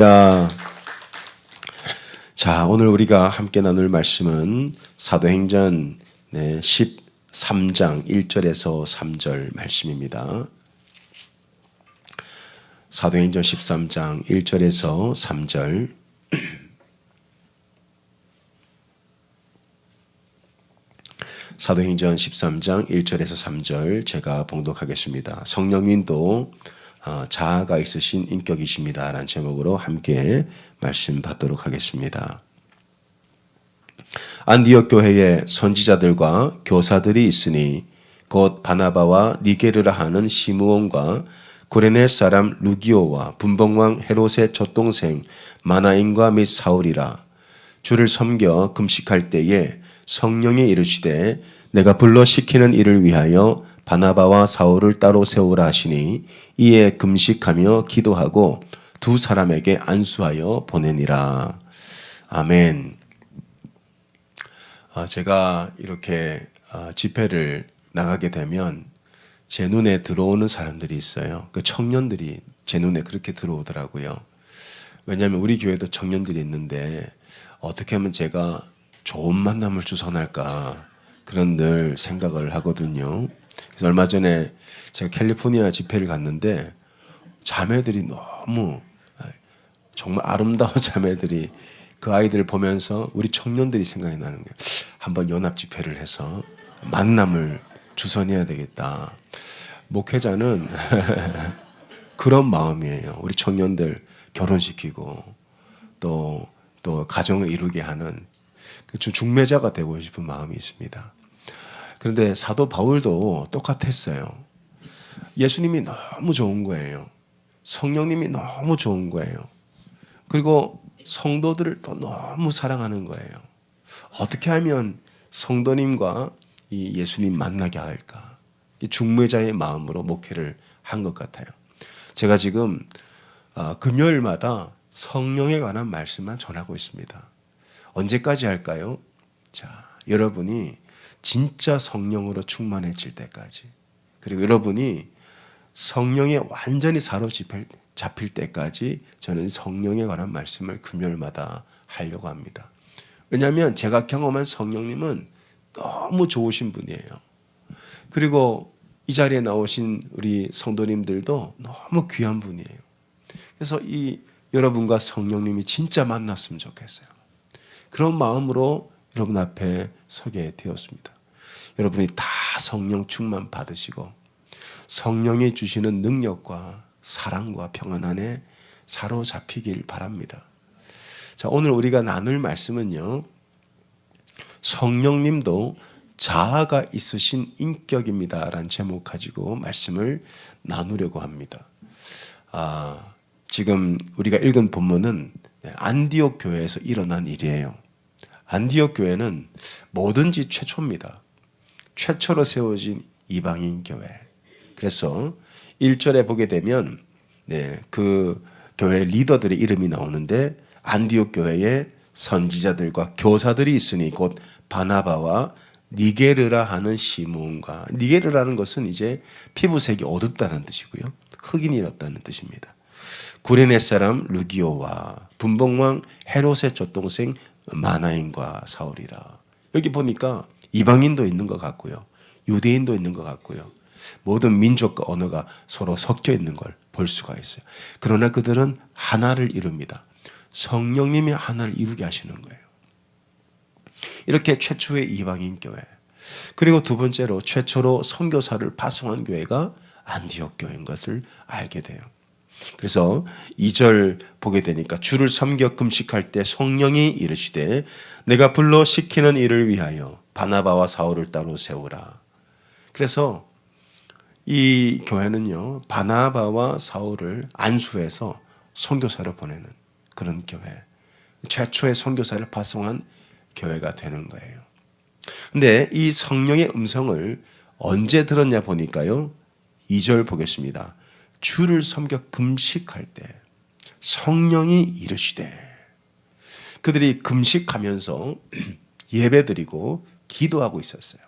야, 자, 오늘 우리가 함께 나눌 말씀은 사도행전 13장 1절에서 3절 말씀입니다. 사도행전 13장 1절에서 3절. 사도행전 13장 1절에서 3절 제가 봉독하겠습니다. 성령님도 자아가 있으신 인격이십니다 라는 제목으로 함께 말씀 받도록 하겠습니다. 안디옥 교회에 선지자들과 교사들이 있으니 곧 바나바와 니게르라 하는 시므온과 구레네 사람 루기오와 분봉왕 헤롯의 젖동생 마나인과 및 사울이라. 주를 섬겨 금식할 때에 성령이 이르시되 내가 불러 시키는 일을 위하여 바나바와 사울을 따로 세우라 하시니 이에 금식하며 기도하고 두 사람에게 안수하여 보내니라. 아멘. 제가 이렇게 집회를 나가게 되면 제 눈에 들어오는 사람들이 있어요. 그 청년들이 제 눈에 그렇게 들어오더라고요. 왜냐하면 우리 교회도 청년들이 있는데 어떻게 하면 제가 좋은 만남을 주선할까 그런 늘 생각을 하거든요. 그래서 얼마 전에 제가 캘리포니아 집회를 갔는데 자매들이 너무 정말 아름다운 자매들이 그 아이들을 보면서 우리 청년들이 생각이 나는 거예요. 한번 연합 집회를 해서 만남을 주선해야 되겠다. 목회자는 그런 마음이에요. 우리 청년들 결혼시키고 또 가정을 이루게 하는 중매자가 되고 싶은 마음이 있습니다. 그런데 사도 바울도 똑같았어요. 예수님이 너무 좋은 거예요. 성령님이 너무 좋은 거예요. 그리고 성도들을 또 너무 사랑하는 거예요. 어떻게 하면 성도님과 이 예수님 만나게 할까? 이 중매자의 마음으로 목회를 한 것 같아요. 제가 지금 금요일마다 성령에 관한 말씀만 전하고 있습니다. 언제까지 할까요? 자, 여러분이 진짜 성령으로 충만해질 때까지, 그리고 여러분이 성령에 완전히 사로잡힐 때까지 저는 성령에 관한 말씀을 금요일마다 하려고 합니다. 왜냐하면 제가 경험한 성령님은 너무 좋으신 분이에요. 그리고 이 자리에 나오신 우리 성도님들도 너무 귀한 분이에요. 그래서 이 여러분과 성령님이 진짜 만났으면 좋겠어요. 그런 마음으로 여러분 앞에 서게 되었습니다. 여러분이 다 성령 충만 받으시고 성령이 주시는 능력과 사랑과 평안 안에 사로잡히길 바랍니다. 자, 오늘 우리가 나눌 말씀은요, 성령님도 자아가 있으신 인격입니다 라는 제목 가지고 말씀을 나누려고 합니다. 지금 우리가 읽은 본문은 안디옥 교회에서 일어난 일이에요. 안디옥 교회는 뭐든지 최초입니다. 최초로 세워진 이방인 교회. 그래서 1절에 보게 되면 그 교회 리더들의 이름이 나오는데 안디옥 교회에 선지자들과 교사들이 있으니 곧 바나바와 니게르라 하는 시므온과, 니게르라는 것은 이제 피부색이 어둡다는 뜻이고요. 흑인이었다는 뜻입니다. 구레네 사람 루기오와 분봉왕 헤롯의 젖동생 마나인과 사울이라. 여기 보니까 이방인도 있는 것 같고요. 유대인도 있는 것 같고요. 모든 민족과 언어가 서로 섞여 있는 걸 볼 수가 있어요. 그러나 그들은 하나를 이룹니다. 성령님이 하나를 이루게 하시는 거예요. 이렇게 최초의 이방인 교회, 그리고 두 번째로 최초로 선교사를 파송한 교회가 안디옥 교회인 것을 알게 돼요. 그래서 2절 보게 되니까 주를 섬겨 금식할 때 성령이 이르시되 내가 불러 시키는 일을 위하여 바나바와 사울을 따로 세우라. 그래서 이 교회는요, 바나바와 사울을 안수해서 선교사로 보내는 그런 교회, 최초의 선교사를 파송한 교회가 되는 거예요. 근데 이 성령의 음성을 언제 들었냐 보니까요, 2절 보겠습니다. 주를 섬겨 금식할 때 성령이 이르시되. 그들이 금식하면서 예배드리고 기도하고 있었어요.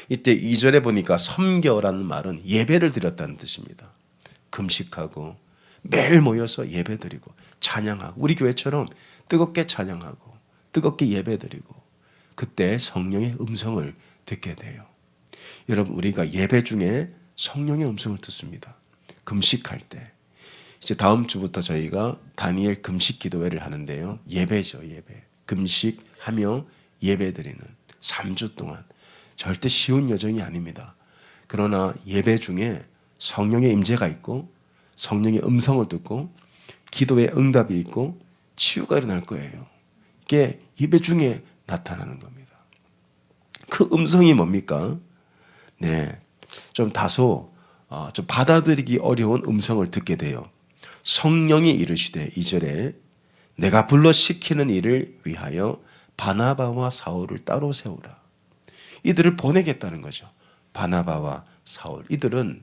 이때 2절에 보니까 섬겨라는 말은 예배를 드렸다는 뜻입니다. 금식하고 매일 모여서 예배드리고 찬양하고 우리 교회처럼 뜨겁게 찬양하고 뜨겁게 예배드리고 그때 성령의 음성을 듣게 돼요. 여러분 우리가 예배 중에 성령의 음성을 듣습니다. 금식할 때. 이제 다음 주부터 저희가 다니엘 금식 기도회를 하는데요. 예배죠, 예배. 금식하며 예배드리는 3주 동안 절대 쉬운 여정이 아닙니다. 그러나 예배 중에 성령의 임재가 있고 성령의 음성을 듣고 기도의 응답이 있고 치유가 일어날 거예요. 이게 예배 중에 나타나는 겁니다. 그 음성이 뭡니까? 네, 좀 다소 좀 받아들이기 어려운 음성을 듣게 돼요. 성령이 이르시되 2절에 내가 불러 시키는 일을 위하여 바나바와 사울을 따로 세우라. 이들을 보내겠다는 거죠. 바나바와 사울. 이들은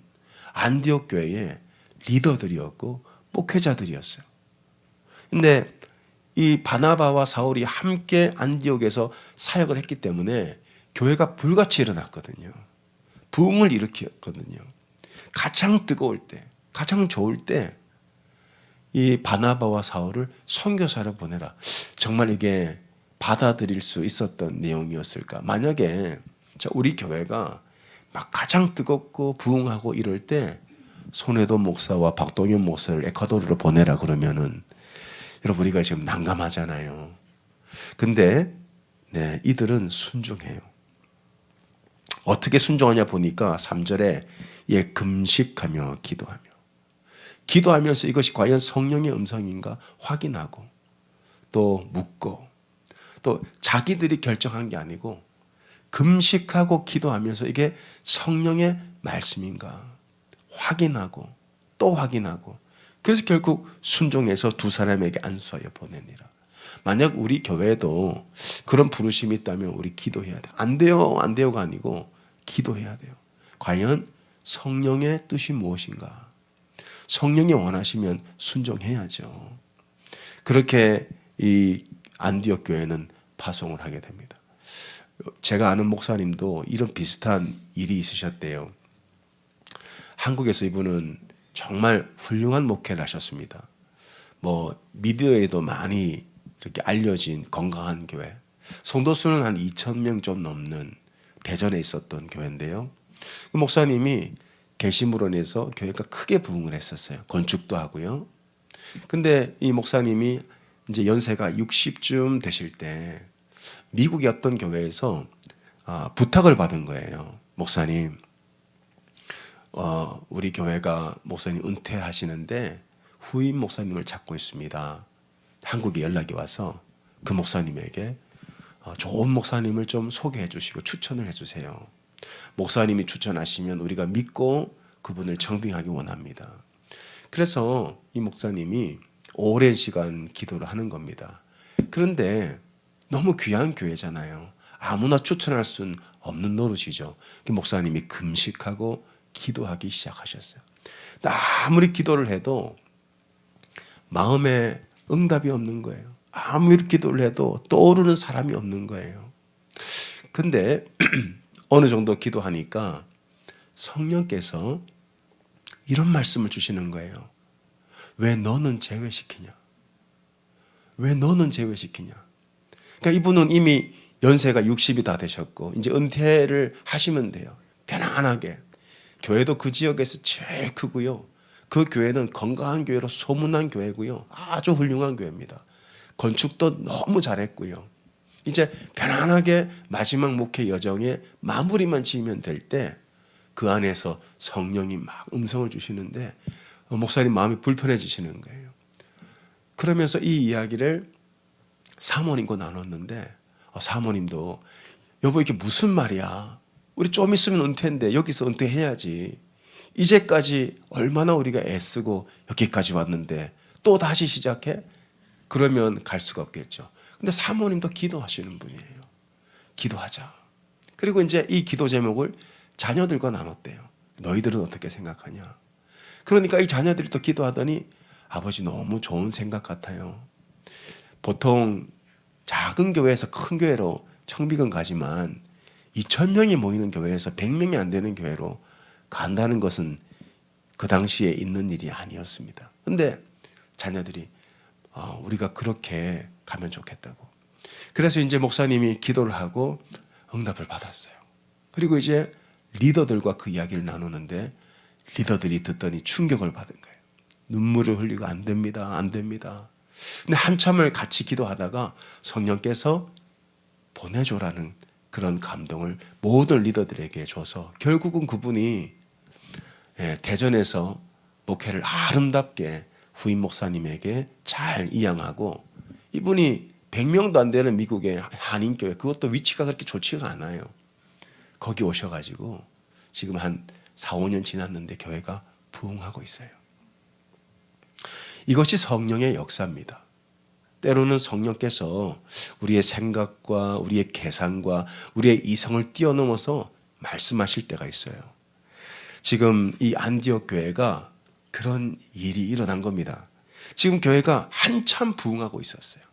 안디옥 교회의 리더들이었고 목회자들이었어요. 근데 이 바나바와 사울이 함께 안디옥에서 사역을 했기 때문에 교회가 불같이 일어났거든요. 부흥을 일으켰거든요. 가장 뜨거울 때, 가장 좋을 때 이 바나바와 사울을 선교사로 보내라. 정말 이게 받아들일 수 있었던 내용이었을까? 만약에 우리 교회가 막 가장 뜨겁고 부흥하고 이럴 때 손해도 목사와 박동현 목사를 에콰도르로 보내라 그러면은 여러분 우리가 지금 난감하잖아요. 근데 네, 이들은 순종해요. 어떻게 순종하냐 보니까 3절에 예, 금식하며 기도하면서 이것이 과연 성령의 음성인가 확인하고 또 묻고 또 자기들이 결정한 게 아니고 금식하고 기도하면서 이게 성령의 말씀인가 확인하고 또 확인하고 그래서 결국 순종해서 두 사람에게 안수하여 보내니라. 만약 우리 교회에도 그런 부르심이 있다면 우리 기도해야 돼요. 안 돼요가 아니고 기도해야 돼요. 과연 성령의 뜻이 무엇인가? 성령이 원하시면 순종해야죠. 그렇게 이 안디옥 교회는 파송을 하게 됩니다. 제가 아는 목사님도 이런 비슷한 일이 있으셨대요. 한국에서 이분은 정말 훌륭한 목회를 하셨습니다. 뭐 미디어에도 많이 이렇게 알려진 건강한 교회. 성도 수는 한 2,000명 좀 넘는 대전에 있었던 교회인데요. 그 목사님이 개심으론에서 교회가 크게 부흥을 했었어요. 건축도 하고요. 근데 이 목사님이 이제 연세가 60쯤 되실 때 미국의 어떤 교회에서 부탁을 받은 거예요. 목사님, 우리 교회가 목사님 은퇴하시는데 후임 목사님을 찾고 있습니다. 한국에 연락이 와서 그 목사님에게 좋은 목사님을 좀 소개해 주시고 추천을 해 주세요. 목사님이 추천하시면 우리가 믿고 그분을 청빙하기 원합니다. 그래서 이 목사님이 오랜 시간 기도를 하는 겁니다. 그런데 너무 귀한 교회잖아요. 아무나 추천할 수는 없는 노릇이죠. 그 목사님이 금식하고 기도하기 시작하셨어요. 아무리 기도를 해도 마음에 응답이 없는 거예요. 아무리 기도를 해도 떠오르는 사람이 없는 거예요. 근데 어느 정도 기도하니까 성령께서 이런 말씀을 주시는 거예요. 왜 너는 제외시키냐? 왜 너는 제외시키냐? 그러니까 이분은 이미 연세가 60이 다 되셨고 이제 은퇴를 하시면 돼요. 편안하게. 교회도 그 지역에서 제일 크고요. 그 교회는 건강한 교회로 소문난 교회고요. 아주 훌륭한 교회입니다. 건축도 너무 잘했고요. 이제 편안하게 마지막 목회 여정에 마무리만 지으면 될 때 그 안에서 성령이 막 음성을 주시는데 목사님 마음이 불편해지시는 거예요. 그러면서 이 이야기를 사모님과 나눴는데 사모님도 여보 이게 무슨 말이야. 우리 좀 있으면 은퇴인데 여기서 은퇴해야지. 이제까지 얼마나 우리가 애쓰고 여기까지 왔는데 또 다시 시작해? 그러면 갈 수가 없겠죠. 근데 사모님도 기도하시는 분이에요. 기도하자. 그리고 이제 이 기도 제목을 자녀들과 나눴대요. 너희들은 어떻게 생각하냐? 그러니까 이 자녀들이 또 기도하더니 아버지 너무 좋은 생각 같아요. 보통 작은 교회에서 큰 교회로 청비금 가지만 2,000명이 모이는 교회에서 100명이 안 되는 교회로 간다는 것은 그 당시에 있는 일이 아니었습니다. 근데 자녀들이 우리가 그렇게 가면 좋겠다고. 그래서 이제 목사님이 기도를 하고 응답을 받았어요. 그리고 이제 리더들과 그 이야기를 나누는데 리더들이 듣더니 충격을 받은 거예요. 눈물을 흘리고 안 됩니다. 안 됩니다. 근데 한참을 같이 기도하다가 성령께서 보내줘라는 그런 감동을 모든 리더들에게 줘서 결국은 그분이 대전에서 목회를 아름답게 후임 목사님에게 잘 이양하고, 이분이 100명도 안 되는 미국의 한인교회, 그것도 위치가 그렇게 좋지가 않아요. 거기 오셔가지고 지금 한 4, 5년 지났는데 교회가 부흥하고 있어요. 이것이 성령의 역사입니다. 때로는 성령께서 우리의 생각과 우리의 계산과 우리의 이성을 뛰어넘어서 말씀하실 때가 있어요. 지금 이 안디옥 교회가 그런 일이 일어난 겁니다. 지금 교회가 한참 부흥하고 있었어요.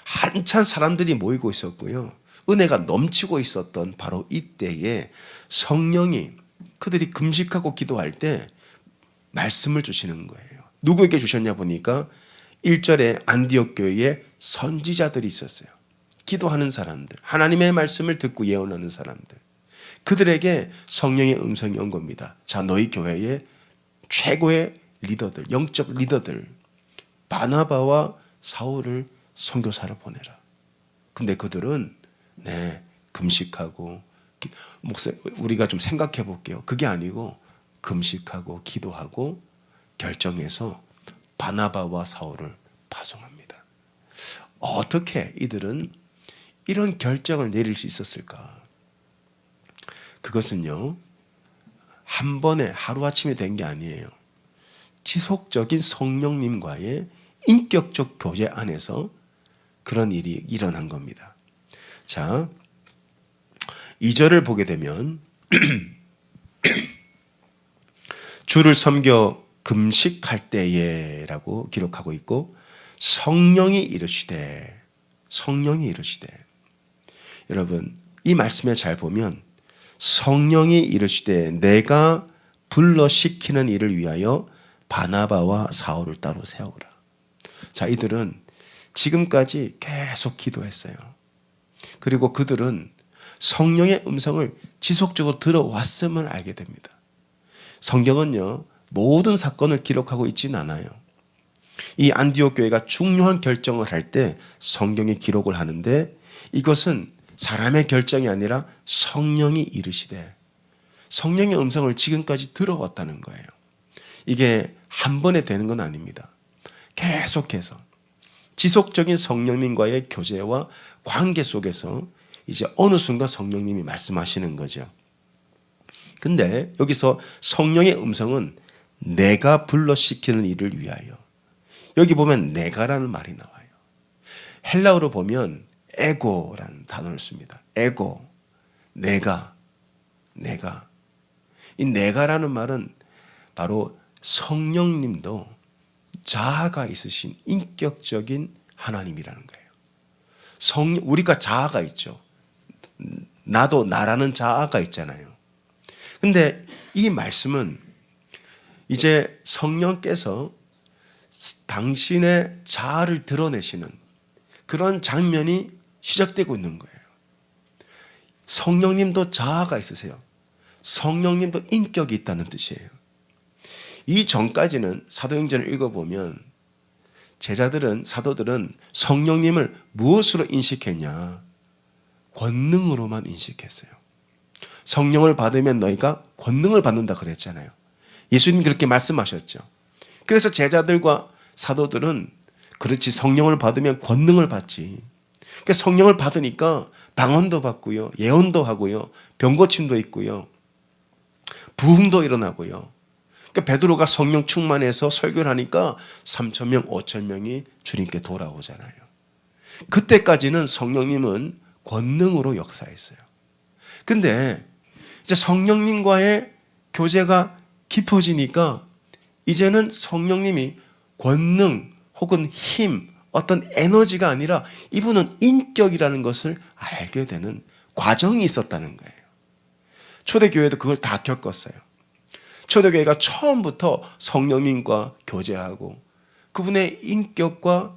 한참 사람들이 모이고 있었고요. 은혜가 넘치고 있었던 바로 이때에 성령이 그들이 금식하고 기도할 때 말씀을 주시는 거예요. 누구에게 주셨냐 보니까 1절에 안디옥 교회에 선지자들이 있었어요. 기도하는 사람들, 하나님의 말씀을 듣고 예언하는 사람들, 그들에게 성령의 음성이 온 겁니다. 자, 너희 교회에 최고의 리더들, 영적 리더들 바나바와 사울을 선교사로 보내라. 근데 그들은 금식하고, 우리가 좀 생각해 볼게요. 그게 아니고 금식하고 기도하고 결정해서 바나바와 사울을 파송합니다. 어떻게 이들은 이런 결정을 내릴 수 있었을까? 그것은요, 한 번에 하루아침에 된 게 아니에요. 지속적인 성령님과의 인격적 교제 안에서 그런 일이 일어난 겁니다. 자, 2절을 보게 되면 주를 섬겨 금식할 때에라고 기록하고 있고, 성령이 이르시되, 여러분 이 말씀에 잘 보면 성령이 이르시되 내가 불러시키는 일을 위하여 바나바와 사울을 따로 세우라. 자, 이들은 지금까지 계속 기도했어요. 그리고 그들은 성령의 음성을 지속적으로 들어왔음을 알게 됩니다. 성경은요, 모든 사건을 기록하고 있지는 않아요. 이 안디옥 교회가 중요한 결정을 할 때 성경이 기록을 하는데, 이것은 사람의 결정이 아니라 성령이 이르시되, 성령의 음성을 지금까지 들어왔다는 거예요. 이게 한 번에 되는 건 아닙니다. 계속해서 지속적인 성령님과의 교제와 관계 속에서 이제 어느 순간 성령님이 말씀하시는 거죠. 근데 여기서 성령의 음성은 내가 불러시키는 일을 위하여, 여기 보면 내가라는 말이 나와요. 헬라어로 보면 에고라는 단어를 씁니다. 에고, 내가. 이 내가라는 말은 바로 성령님도 자아가 있으신 인격적인 하나님이라는 거예요. 우리가 자아가 있죠. 나도 나라는 자아가 있잖아요. 근데 이 말씀은 이제 성령께서 당신의 자아를 드러내시는 그런 장면이 시작되고 있는 거예요. 성령님도 자아가 있으세요. 성령님도 인격이 있다는 뜻이에요. 이 전까지는 사도행전을 읽어보면 사도들은 성령님을 무엇으로 인식했냐? 권능으로만 인식했어요. 성령을 받으면 너희가 권능을 받는다 그랬잖아요. 예수님 그렇게 말씀하셨죠. 그래서 제자들과 사도들은 그렇지, 성령을 받으면 권능을 받지. 그러니까 성령을 받으니까 방언도 받고요, 예언도 하고요, 병고침도 있고요, 부흥도 일어나고요. 그러니까 베드로가 성령 충만해서 설교를 하니까 3,000명, 5,000명이 주님께 돌아오잖아요. 그때까지는 성령님은 권능으로 역사했어요. 근데 이제 성령님과의 교제가 깊어지니까 이제는 성령님이 권능 혹은 힘, 어떤 에너지가 아니라 이분은 인격이라는 것을 알게 되는 과정이 있었다는 거예요. 초대교회도 그걸 다 겪었어요. 초대교회가 처음부터 성령님과 교제하고 그분의 인격과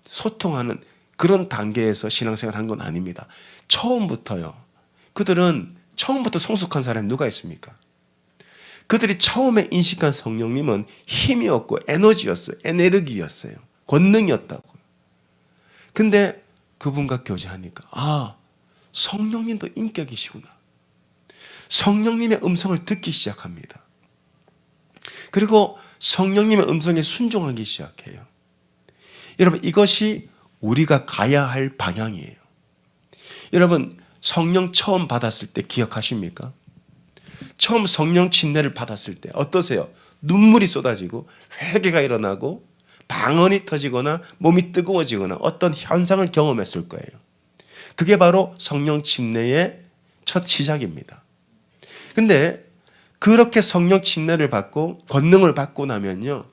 소통하는 그런 단계에서 신앙생활을 한 건 아닙니다. 처음부터요. 그들은 처음부터 성숙한 사람이 누가 있습니까? 그들이 처음에 인식한 성령님은 힘이었고 에너지였어요. 에네르기였어요. 권능이었다고요. 근데 그분과 교제하니까 성령님도 인격이시구나. 성령님의 음성을 듣기 시작합니다. 그리고 성령님의 음성에 순종하기 시작해요. 여러분, 이것이 우리가 가야 할 방향이에요. 여러분, 성령 처음 받았을 때 기억하십니까? 처음 성령 침례를 받았을 때 어떠세요? 눈물이 쏟아지고 회개가 일어나고 방언이 터지거나 몸이 뜨거워지거나 어떤 현상을 경험했을 거예요. 그게 바로 성령 침례의 첫 시작입니다. 근데 그렇게 성령 침례를 받고 권능을 받고 나면요,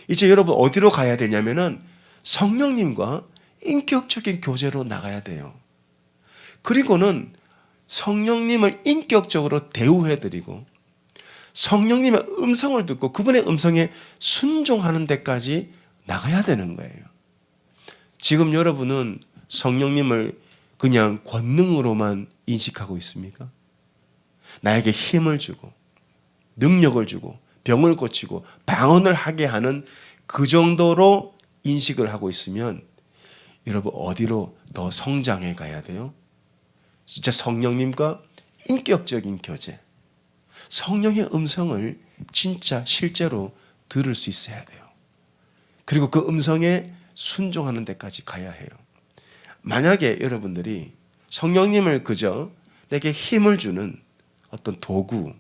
이제 여러분 어디로 가야 되냐면은 성령님과 인격적인 교제로 나가야 돼요. 그리고는 성령님을 인격적으로 대우해드리고 성령님의 음성을 듣고 그분의 음성에 순종하는 데까지 나가야 되는 거예요. 지금 여러분은 성령님을 그냥 권능으로만 인식하고 있습니까? 나에게 힘을 주고 능력을 주고 병을 고치고 방언을 하게 하는 그 정도로 인식을 하고 있으면 여러분 어디로 더 성장해 가야 돼요? 진짜 성령님과 인격적인 교제, 성령의 음성을 진짜 실제로 들을 수 있어야 돼요. 그리고 그 음성에 순종하는 데까지 가야 해요. 만약에 여러분들이 성령님을 그저 내게 힘을 주는 어떤 도구,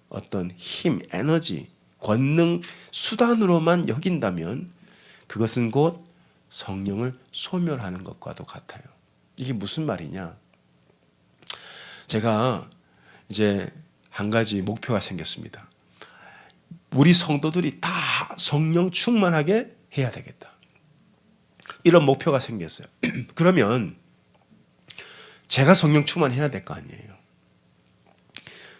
어떤 힘, 에너지, 권능, 수단으로만 여긴다면 그것은 곧 성령을 소멸하는 것과도 같아요. 이게 무슨 말이냐? 제가 이제 한 가지 목표가 생겼습니다. 우리 성도들이 다 성령 충만하게 해야 되겠다. 이런 목표가 생겼어요. 그러면 제가 성령 충만해야 될 거 아니에요.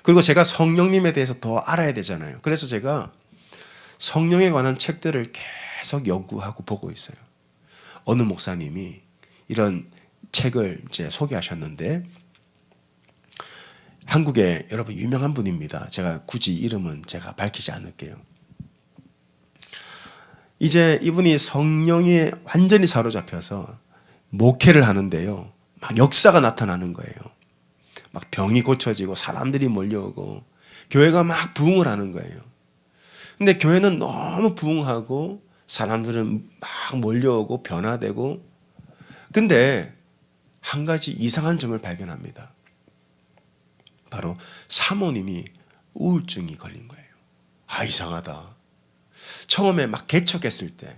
그리고 제가 성령님에 대해서 더 알아야 되잖아요. 그래서 제가 성령에 관한 책들을 계속 연구하고 보고 있어요. 어느 목사님이 이런 책을 이제 소개하셨는데 한국에 여러분 유명한 분입니다. 제가 굳이 이름은 제가 밝히지 않을게요. 이제 이분이 성령에 완전히 사로잡혀서 목회를 하는데요. 막 역사가 나타나는 거예요. 막 병이 고쳐지고 사람들이 몰려오고 교회가 막 부흥을 하는 거예요. 근데 교회는 너무 부흥하고 사람들은 막 몰려오고 변화되고 근데 한 가지 이상한 점을 발견합니다. 바로 사모님이 우울증이 걸린 거예요. 이상하다. 처음에 막 개척했을 때,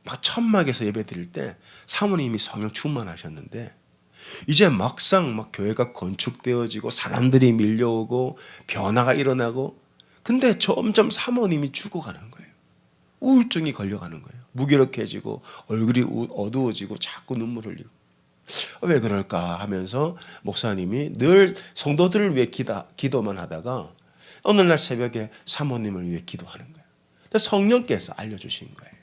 막 천막에서 예배 드릴 때 사모님이 성령 충만하셨는데 이제 막상 막 교회가 건축되어지고 사람들이 밀려오고 변화가 일어나고 근데 점점 사모님이 죽어가는 거예요. 우울증이 걸려가는 거예요. 무기력해지고 얼굴이 어두워지고 자꾸 눈물 흘리고 왜 그럴까 하면서 목사님이 늘 성도들을 위해 기도만 하다가 어느 날 새벽에 사모님을 위해 기도하는 거예요. 성령께서 알려주신 거예요.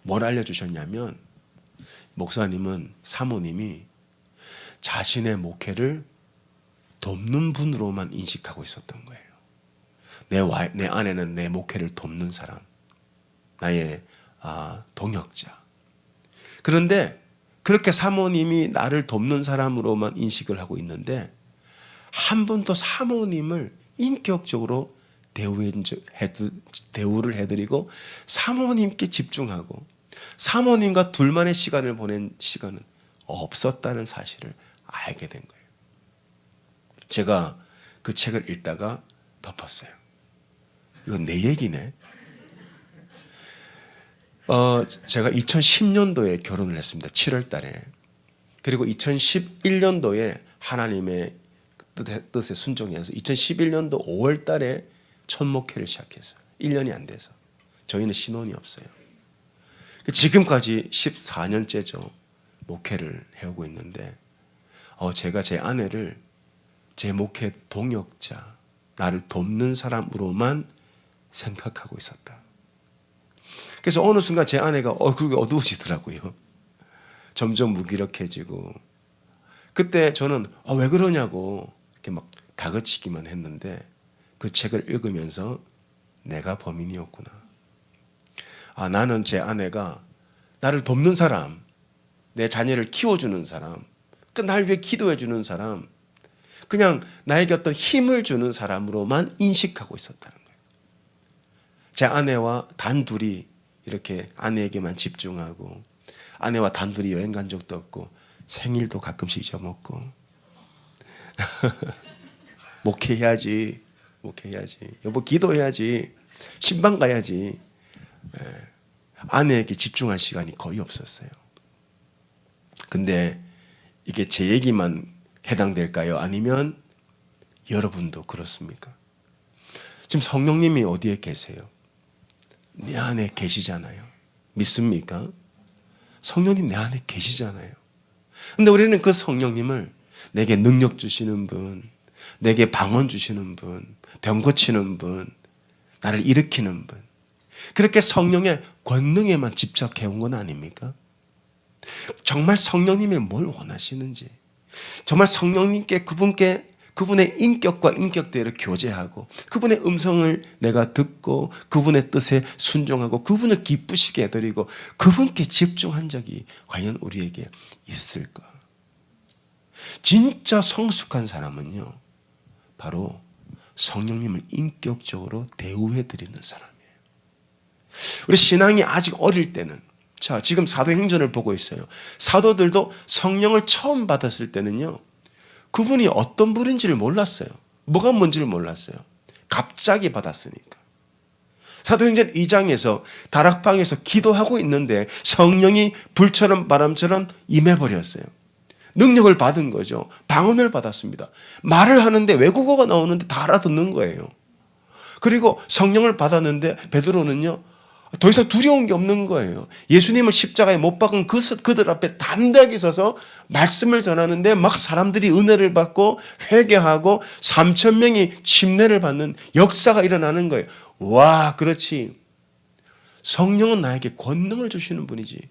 뭘 알려주셨냐면 목사님은 사모님이 자신의 목회를 돕는 분으로만 인식하고 있었던 거예요. 내 안에는 내 목회를 돕는 사람, 나의 동역자. 그런데 그렇게 사모님이 나를 돕는 사람으로만 인식을 하고 있는데 한 번도 사모님을 인격적으로 대우를 해드리고 사모님께 집중하고 사모님과 둘만의 시간을 보낸 시간은 없었다는 사실을 알게 된 거예요. 제가 그 책을 읽다가 덮었어요. 이건 내 얘기네. 제가 2010년도에 결혼을 했습니다. 7월 달에. 그리고 2011년도에 하나님의 뜻에 순종해서 2011년도 5월 달에 첫 목회를 시작했어요. 1년이 안 돼서. 저희는 신혼이 없어요. 지금까지 14년째죠. 목회를 해오고 있는데 제가 제 아내를 제 목회 동역자, 나를 돕는 사람으로만 생각하고 있었다. 그래서 어느 순간 제 아내가 얼굴이 어두워지더라고요. 점점 무기력해지고. 그때 저는 왜 그러냐고 이렇게 막 다그치기만 했는데 그 책을 읽으면서 내가 범인이었구나. 나는 제 아내가 나를 돕는 사람, 내 자녀를 키워주는 사람, 날 위해 기도해주는 사람, 그냥 나에게 어떤 힘을 주는 사람으로만 인식하고 있었다는 거예요. 제 아내와 단둘이 이렇게 아내에게만 집중하고 아내와 단둘이 여행 간 적도 없고 생일도 가끔씩 잊어먹고 목회해야지 여보 기도해야지 신방 가야지 아내에게 집중할 시간이 거의 없었어요. 근데 이게 제 얘기만 해당될까요? 아니면 여러분도 그렇습니까? 지금 성령님이 어디에 계세요? 내 안에 계시잖아요. 믿습니까? 성령님 내 안에 계시잖아요. 근데 우리는 그 성령님을 내게 능력 주시는 분, 내게 방언 주시는 분, 병 고치는 분, 나를 일으키는 분, 그렇게 성령의 권능에만 집착해온 건 아닙니까? 정말 성령님이 뭘 원하시는지, 정말 성령님께 그분의 인격과 인격대로 교제하고 그분의 음성을 내가 듣고 그분의 뜻에 순종하고 그분을 기쁘시게 해드리고 그분께 집중한 적이 과연 우리에게 있을까? 진짜 성숙한 사람은요, 바로 성령님을 인격적으로 대우해드리는 사람이에요. 우리 신앙이 아직 어릴 때는, 자, 지금 사도행전을 보고 있어요. 사도들도 성령을 처음 받았을 때는요, 그분이 어떤 분인지를 몰랐어요. 뭐가 뭔지를 몰랐어요. 갑자기 받았으니까. 사도행전 2장에서 다락방에서 기도하고 있는데 성령이 불처럼 바람처럼 임해버렸어요. 능력을 받은 거죠. 방언을 받았습니다. 말을 하는데 외국어가 나오는데 다 알아듣는 거예요. 그리고 성령을 받았는데 베드로는요, 더 이상 두려운 게 없는 거예요. 예수님을 십자가에 못 박은 그들 앞에 담대하게 서서 말씀을 전하는데 막 사람들이 은혜를 받고 회개하고 3,000명이 침례를 받는 역사가 일어나는 거예요. 와, 그렇지. 성령은 나에게 권능을 주시는 분이지.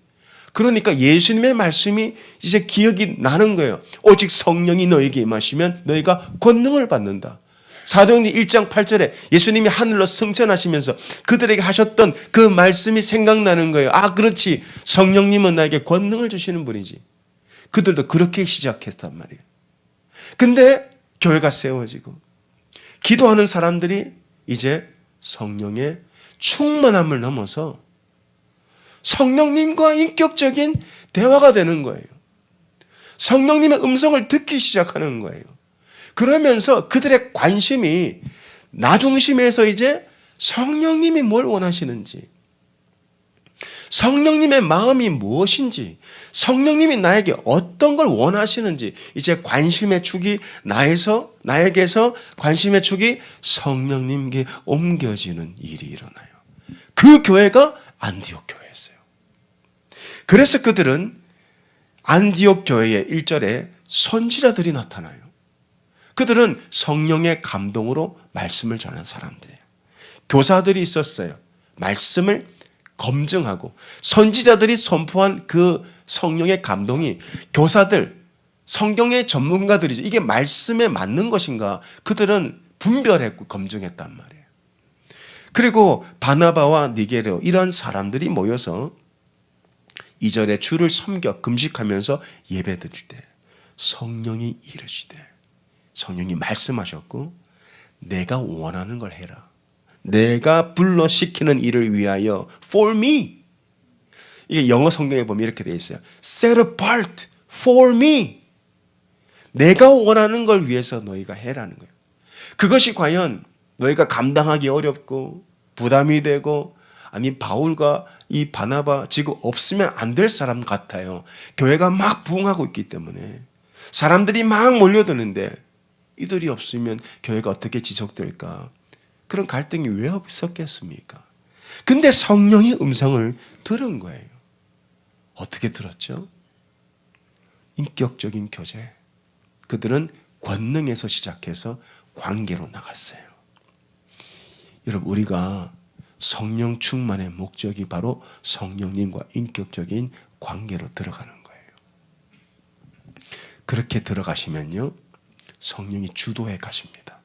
그러니까 예수님의 말씀이 이제 기억이 나는 거예요. 오직 성령이 너에게 임하시면 너희가 권능을 받는다. 사도행전 1장 8절에 예수님이 하늘로 승천하시면서 그들에게 하셨던 그 말씀이 생각나는 거예요. 그렇지. 성령님은 나에게 권능을 주시는 분이지. 그들도 그렇게 시작했단 말이에요. 근데 교회가 세워지고 기도하는 사람들이 이제 성령의 충만함을 넘어서 성령님과 인격적인 대화가 되는 거예요. 성령님의 음성을 듣기 시작하는 거예요. 그러면서 그들의 관심이 나 중심에서 이제 성령님이 뭘 원하시는지, 성령님의 마음이 무엇인지, 성령님이 나에게 어떤 걸 원하시는지, 이제 관심의 축이 나에게서 관심의 축이 성령님께 옮겨지는 일이 일어나요. 그 교회가 안디옥 교회였어요. 그래서 그들은 안디옥 교회의 1절에 선지자들이 나타나요. 그들은 성령의 감동으로 말씀을 전한 사람들이에요. 교사들이 있었어요. 말씀을 검증하고 선지자들이 선포한 그 성령의 감동이 교사들, 성경의 전문가들이죠. 이게 말씀에 맞는 것인가? 그들은 분별했고 검증했단 말이에요. 그리고 바나바와 니게르 이런 사람들이 모여서 2절에 주를 섬겨 금식하면서 예배드릴 때 성령이 이르시되, 성령이 말씀하셨고 내가 원하는 걸 해라. 내가 불러 시키는 일을 위하여 for me. 이게 영어 성경에 보면 이렇게 되어 있어요. set apart for me. 내가 원하는 걸 위해서 너희가 해라는 거예요. 그것이 과연 너희가 감당하기 어렵고 부담이 되고, 아니 바울과 이 바나바 지금 없으면 안 될 사람 같아요. 교회가 막 부흥하고 있기 때문에 사람들이 막 몰려드는데 이들이 없으면 교회가 어떻게 지속될까? 그런 갈등이 왜 없었겠습니까? 근데 성령의 음성을 들은 거예요. 어떻게 들었죠? 인격적인 교제. 그들은 권능에서 시작해서 관계로 나갔어요. 여러분, 우리가 성령 충만의 목적이 바로 성령님과 인격적인 관계로 들어가는 거예요. 그렇게 들어가시면요, 성령이 주도해 가십니다.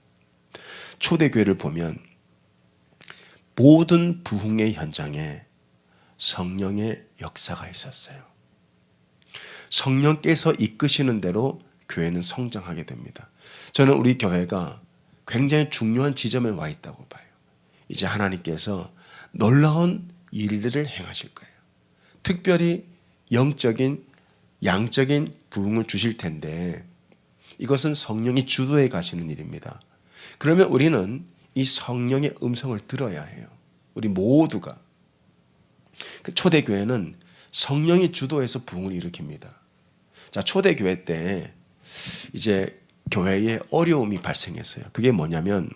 초대교회를 보면 모든 부흥의 현장에 성령의 역사가 있었어요. 성령께서 이끄시는 대로 교회는 성장하게 됩니다. 저는 우리 교회가 굉장히 중요한 지점에 와 있다고 봐요. 이제 하나님께서 놀라운 일들을 행하실 거예요. 특별히 영적인, 양적인 부흥을 주실 텐데 이것은 성령이 주도해 가시는 일입니다. 그러면 우리는 이 성령의 음성을 들어야 해요. 우리 모두가. 초대교회는 성령이 주도해서 부흥을 일으킵니다. 자, 초대교회 때 이제 교회에 어려움이 발생했어요. 그게 뭐냐면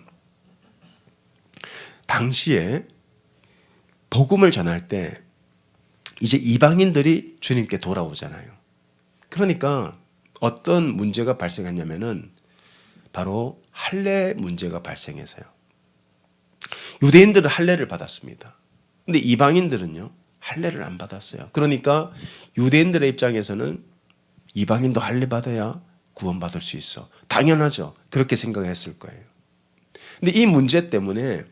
당시에 복음을 전할 때 이제 이방인들이 주님께 돌아오잖아요. 그러니까 어떤 문제가 발생했냐면은 바로 할례 문제가 발생해서요. 유대인들은 할례를 받았습니다. 근데 이방인들은요, 할례를 안 받았어요. 그러니까 유대인들의 입장에서는 이방인도 할례 받아야 구원받을 수 있어. 당연하죠. 그렇게 생각했을 거예요. 근데 이 문제 때문에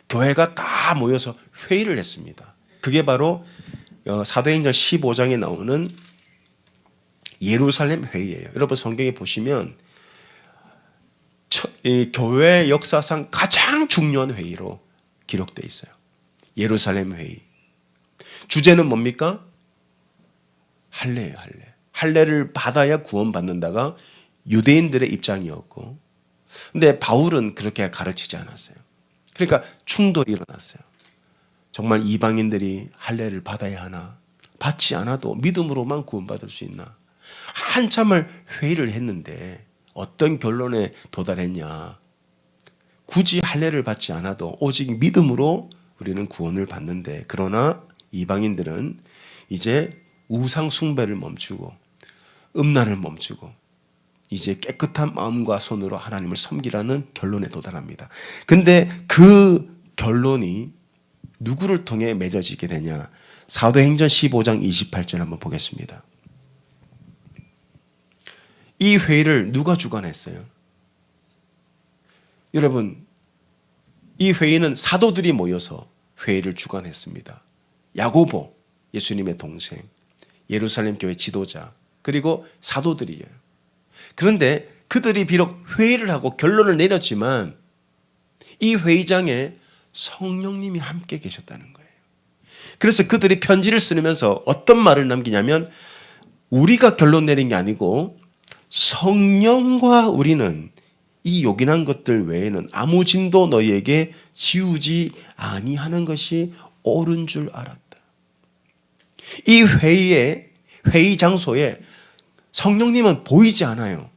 교회가 다 모여서 회의를 했습니다. 그게 바로 사도행전 15장에 나오는 예루살렘 회의예요. 여러분 성경에 보시면 교회 역사상 가장 중요한 회의로 기록되어 있어요. 예루살렘 회의. 주제는 뭡니까? 할례예요, 할례. 할례를 받아야 구원받는다가 유대인들의 입장이었고, 근데 바울은 그렇게 가르치지 않았어요. 그러니까 충돌이 일어났어요. 정말 이방인들이 할례를 받아야 하나? 받지 않아도 믿음으로만 구원받을 수 있나? 한참을 회의를 했는데 어떤 결론에 도달했냐? 굳이 할례를 받지 않아도 오직 믿음으로 우리는 구원을 받는데, 그러나 이방인들은 이제 우상 숭배를 멈추고 음란을 멈추고 이제 깨끗한 마음과 손으로 하나님을 섬기라는 결론에 도달합니다. 근데 그 결론이 누구를 통해 맺어지게 되냐? 사도행전 15장 28절 한번 보겠습니다. 이 회의를 누가 주관했어요? 여러분, 이 회의는 사도들이 모여서 회의를 주관했습니다. 야고보, 예수님의 동생, 예루살렘 교회 지도자, 그리고 사도들이에요. 그런데 그들이 비록 회의를 하고 결론을 내렸지만 이 회의장에 성령님이 함께 계셨다는 거예요. 그래서 그들이 편지를 쓰면서 어떤 말을 남기냐면, 우리가 결론 내린 게 아니고 성령과 우리는 이 요긴한 것들 외에는 아무 짐도 너희에게 지우지 아니하는 것이 옳은 줄 알았다. 이 회의 장소에 성령님은 보이지 않아요.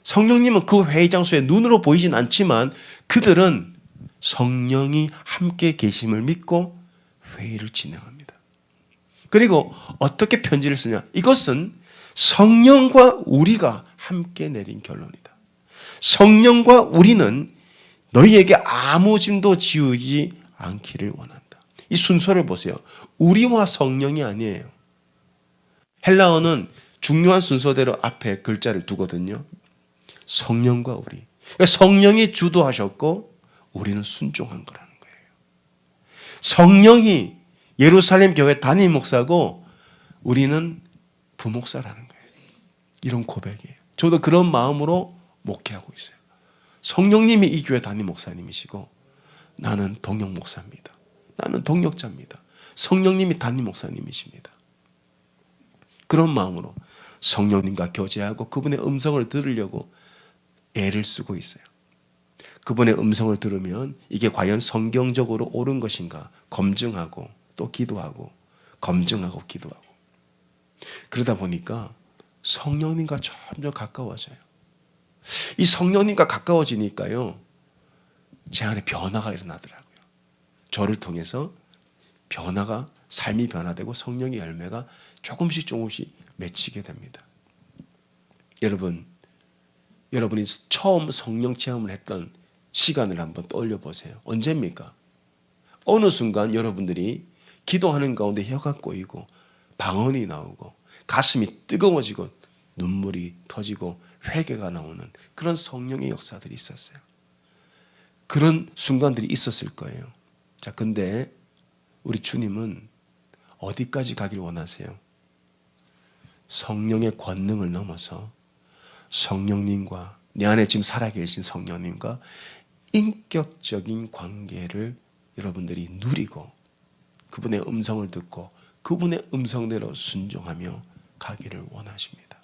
성령님은 그 회의 장소에 눈으로 보이진 않지만 그들은 성령이 함께 계심을 믿고 회의를 진행합니다. 그리고 어떻게 편지를 쓰냐? 이것은 성령과 우리가 함께 내린 결론이다. 성령과 우리는 너희에게 아무 짐도 지우지 않기를 원한다. 이 순서를 보세요. 우리와 성령이 아니에요. 헬라어는 중요한 순서대로 앞에 글자를 두거든요. 성령과 우리. 그러니까 성령이 주도하셨고 우리는 순종한 거라는 거예요. 성령이 예루살렘 교회 담임 목사고 우리는 부목사라는 거예요. 이런 고백이에요. 저도 그런 마음으로 목회하고 있어요. 성령님이 이 교회 담임 목사님이시고 나는 동역 목사입니다. 나는 동역자입니다. 성령님이 담임 목사님이십니다. 그런 마음으로 성령님과 교제하고 그분의 음성을 들으려고 애를 쓰고 있어요. 그분의 음성을 들으면 이게 과연 성경적으로 옳은 것인가 검증하고 또 기도하고 검증하고 기도하고, 그러다 보니까 성령님과 점점 가까워져요. 이 성령님과 가까워지니까요, 제 안에 변화가 일어나더라고요. 저를 통해서 변화가, 삶이 변화되고 성령의 열매가 조금씩 맺히게 됩니다. 여러분이 처음 성령 체험을 했던 시간을 한번 떠올려 보세요. 언제입니까? 어느 순간 여러분들이 기도하는 가운데 혀가 꼬이고 방언이 나오고 가슴이 뜨거워지고 눈물이 터지고 회개가 나오는 그런 성령의 역사들이 있었어요. 그런 순간들이 있었을 거예요. 자, 근데 우리 주님은 어디까지 가기를 원하세요? 성령의 권능을 넘어서 성령님과 내 안에 지금 살아계신 성령님과 인격적인 관계를 여러분들이 누리고 그분의 음성을 듣고 그분의 음성대로 순종하며 가기를 원하십니다.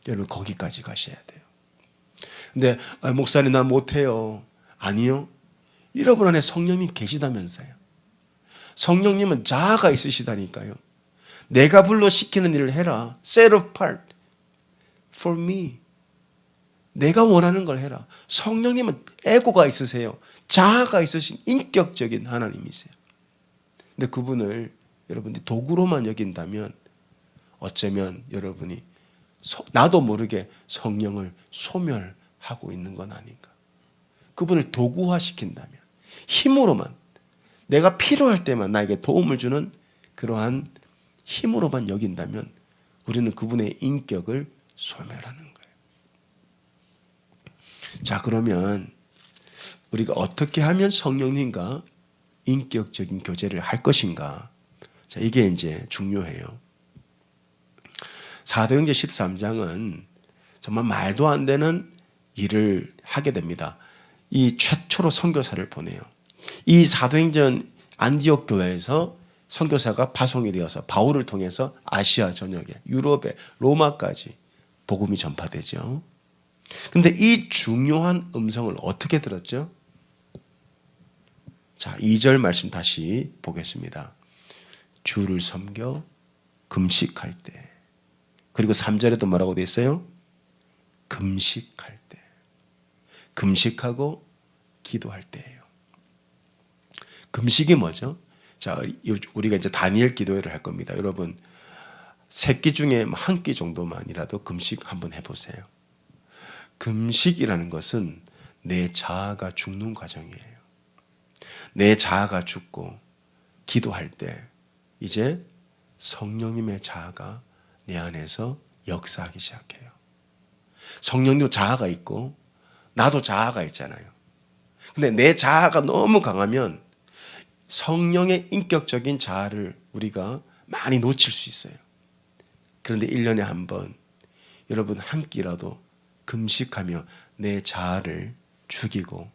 여러분 거기까지 가셔야 돼요. 근데 목사님 나 못해요. 아니요. 여러분 안에 성령님 계시다면서요. 성령님은 자아가 있으시다니까요. 내가 불러 시키는 일을 해라. Set apart for me. 내가 원하는 걸 해라. 성령님은 에고가 있으세요. 자아가 있으신 인격적인 하나님이세요. 근데 그분을 여러분들이 도구로만 여긴다면 어쩌면 여러분이 나도 모르게 성령을 소멸하고 있는 건 아닌가. 그분을 도구화시킨다면 힘으로만 내가 필요할 때만 나에게 도움을 주는 그러한 힘으로만 여긴다면 우리는 그분의 인격을 소멸하는 거예요. 자, 그러면 우리가 어떻게 하면 성령님과 인격적인 교제를 할 것인가? 자, 이게 이제 중요해요. 사도행전 13장은 정말 말도 안 되는 일을 하게 됩니다. 이 최초로 선교사를 보내요. 이 사도행전 안디옥 교회에서 선교사가 파송이 되어서 바울을 통해서 아시아 전역에 유럽에 로마까지 복음이 전파되죠. 근데 이 중요한 음성을 어떻게 들었죠? 자, 2절 말씀 다시 보겠습니다. 주를 섬겨 금식할 때. 그리고 3절에도 뭐라고 되어 있어요? 금식할 때. 금식하고 기도할 때예요. 금식이 뭐죠? 자, 우리가 이제 다니엘 기도회를 할 겁니다. 여러분, 3끼 중에 한 끼 정도만이라도 금식 한번 해보세요. 금식이라는 것은 내 자아가 죽는 과정이에요. 내 자아가 죽고 기도할 때 이제 성령님의 자아가 내 안에서 역사하기 시작해요. 성령님도 자아가 있고 나도 자아가 있잖아요. 근데 내 자아가 너무 강하면 성령의 인격적인 자아를 우리가 많이 놓칠 수 있어요. 그런데 1년에 한 번 여러분 한 끼라도 금식하며 내 자아를 죽이고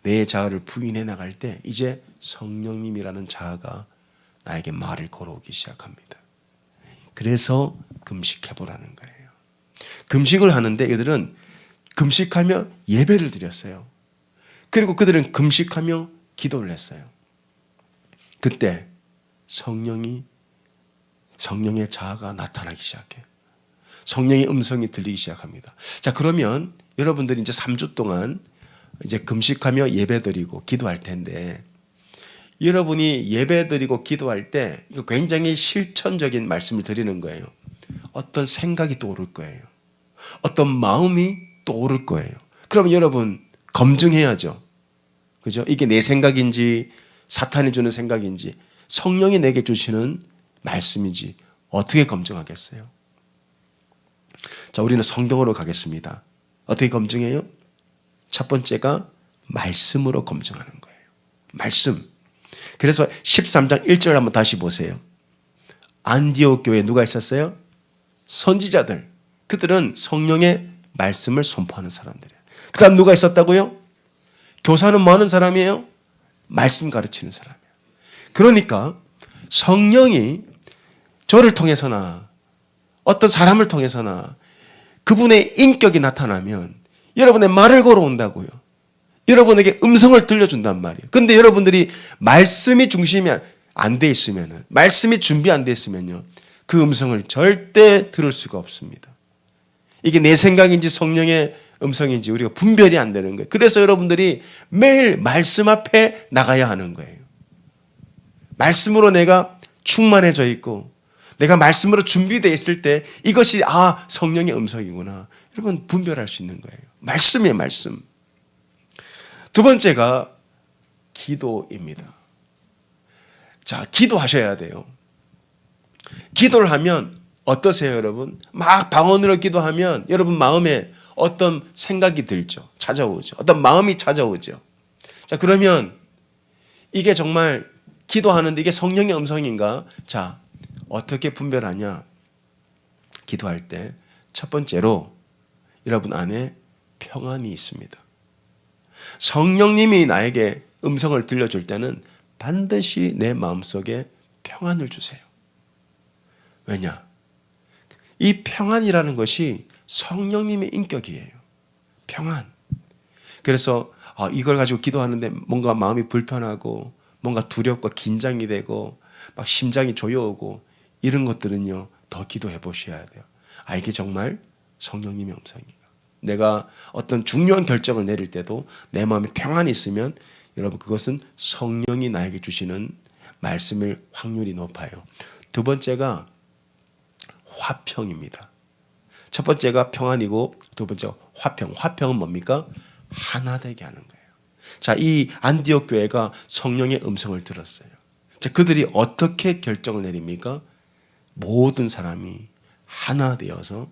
내 자아를 부인해 나갈 때 이제 성령님이라는 자아가 나에게 말을 걸어오기 시작합니다. 그래서 금식해보라는 거예요. 금식을 하는데 이들은 금식하며 예배를 드렸어요. 그리고 그들은 금식하며 기도를 했어요. 그때 성령의 자아가 나타나기 시작해요. 성령의 음성이 들리기 시작합니다. 자, 그러면 여러분들이 이제 3주 동안 이제 금식하며 예배드리고 기도할 텐데 여러분이 예배드리고 기도할 때 이거 굉장히 실천적인 말씀을 드리는 거예요. 어떤 생각이 떠오를 거예요. 어떤 마음이 떠오를 거예요. 그럼 여러분 검증해야죠. 그죠? 이게 내 생각인지 사탄이 주는 생각인지 성령이 내게 주시는 말씀인지 어떻게 검증하겠어요? 자, 우리는 성경으로 가겠습니다. 어떻게 검증해요? 첫 번째가 말씀으로 검증하는 거예요. 말씀. 그래서 13장 1절 한번 다시 보세요. 안디옥 교회에 누가 있었어요? 선지자들. 그들은 성령의 말씀을 선포하는 사람들이에요. 그 다음 누가 있었다고요? 교사는 뭐 하는 사람이에요? 말씀 가르치는 사람이에요. 그러니까 성령이 저를 통해서나 어떤 사람을 통해서나 그분의 인격이 나타나면 여러분의 말을 걸어온다고요. 여러분에게 음성을 들려준단 말이에요. 근데 여러분들이 말씀이 중심이 안 돼 있으면, 말씀이 준비 안 돼 있으면요, 그 음성을 절대 들을 수가 없습니다. 이게 내 생각인지 성령의 음성인지 우리가 분별이 안 되는 거예요. 그래서 여러분들이 매일 말씀 앞에 나가야 하는 거예요. 말씀으로 내가 충만해져 있고 내가 말씀으로 준비되어 있을 때 이것이 성령의 음성이구나. 여러분 분별할 수 있는 거예요. 말씀이에요, 말씀. 두 번째가 기도입니다. 자, 기도하셔야 돼요. 기도를 하면 어떠세요, 여러분? 막 방언으로 기도하면 여러분 마음에 어떤 생각이 들죠. 찾아오죠. 어떤 마음이 찾아오죠. 자, 그러면 이게 정말 기도하는데 이게 성령의 음성인가? 자, 어떻게 분별하냐? 기도할 때 첫 번째로 여러분 안에 평안이 있습니다. 성령님이 나에게 음성을 들려줄 때는 반드시 내 마음속에 평안을 주세요. 왜냐? 이 평안이라는 것이 성령님의 인격이에요. 평안. 그래서 이걸 가지고 기도하는데 뭔가 마음이 불편하고 뭔가 두렵고 긴장이 되고 막 심장이 조여오고 이런 것들은요, 더 기도해 보셔야 돼요. 이게 정말 성령님의 음성이에요. 내가 어떤 중요한 결정을 내릴 때도 내 마음에 평안이 있으면 여러분 그것은 성령이 나에게 주시는 말씀일 확률이 높아요. 두 번째가 화평입니다. 첫 번째가 평안이고 두 번째가 화평. 화평은 뭡니까? 하나 되게 하는 거예요. 자, 이 안디옥 교회가 성령의 음성을 들었어요. 자, 그들이 어떻게 결정을 내립니까? 모든 사람이 하나 되어서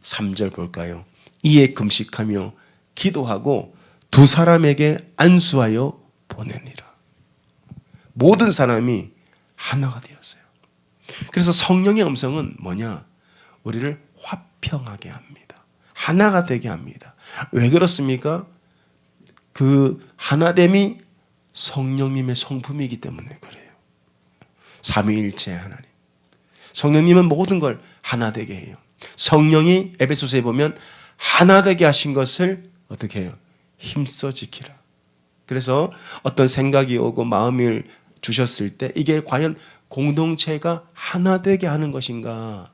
3절 볼까요? 이에 금식하며 기도하고 두 사람에게 안수하여 보내니라. 모든 사람이 하나가 되었어요. 그래서 성령의 음성은 뭐냐? 우리를 화평하게 합니다. 하나가 되게 합니다. 왜 그렇습니까? 그 하나됨이 성령님의 성품이기 때문에 그래요. 삼위일체 하나님. 성령님은 모든 걸 하나 되게 해요. 성령이 에베소서에 보면 하나 되게 하신 것을 어떻게 해요? 힘써 지키라. 그래서 어떤 생각이 오고 마음을 주셨을 때 이게 과연 공동체가 하나 되게 하는 것인가?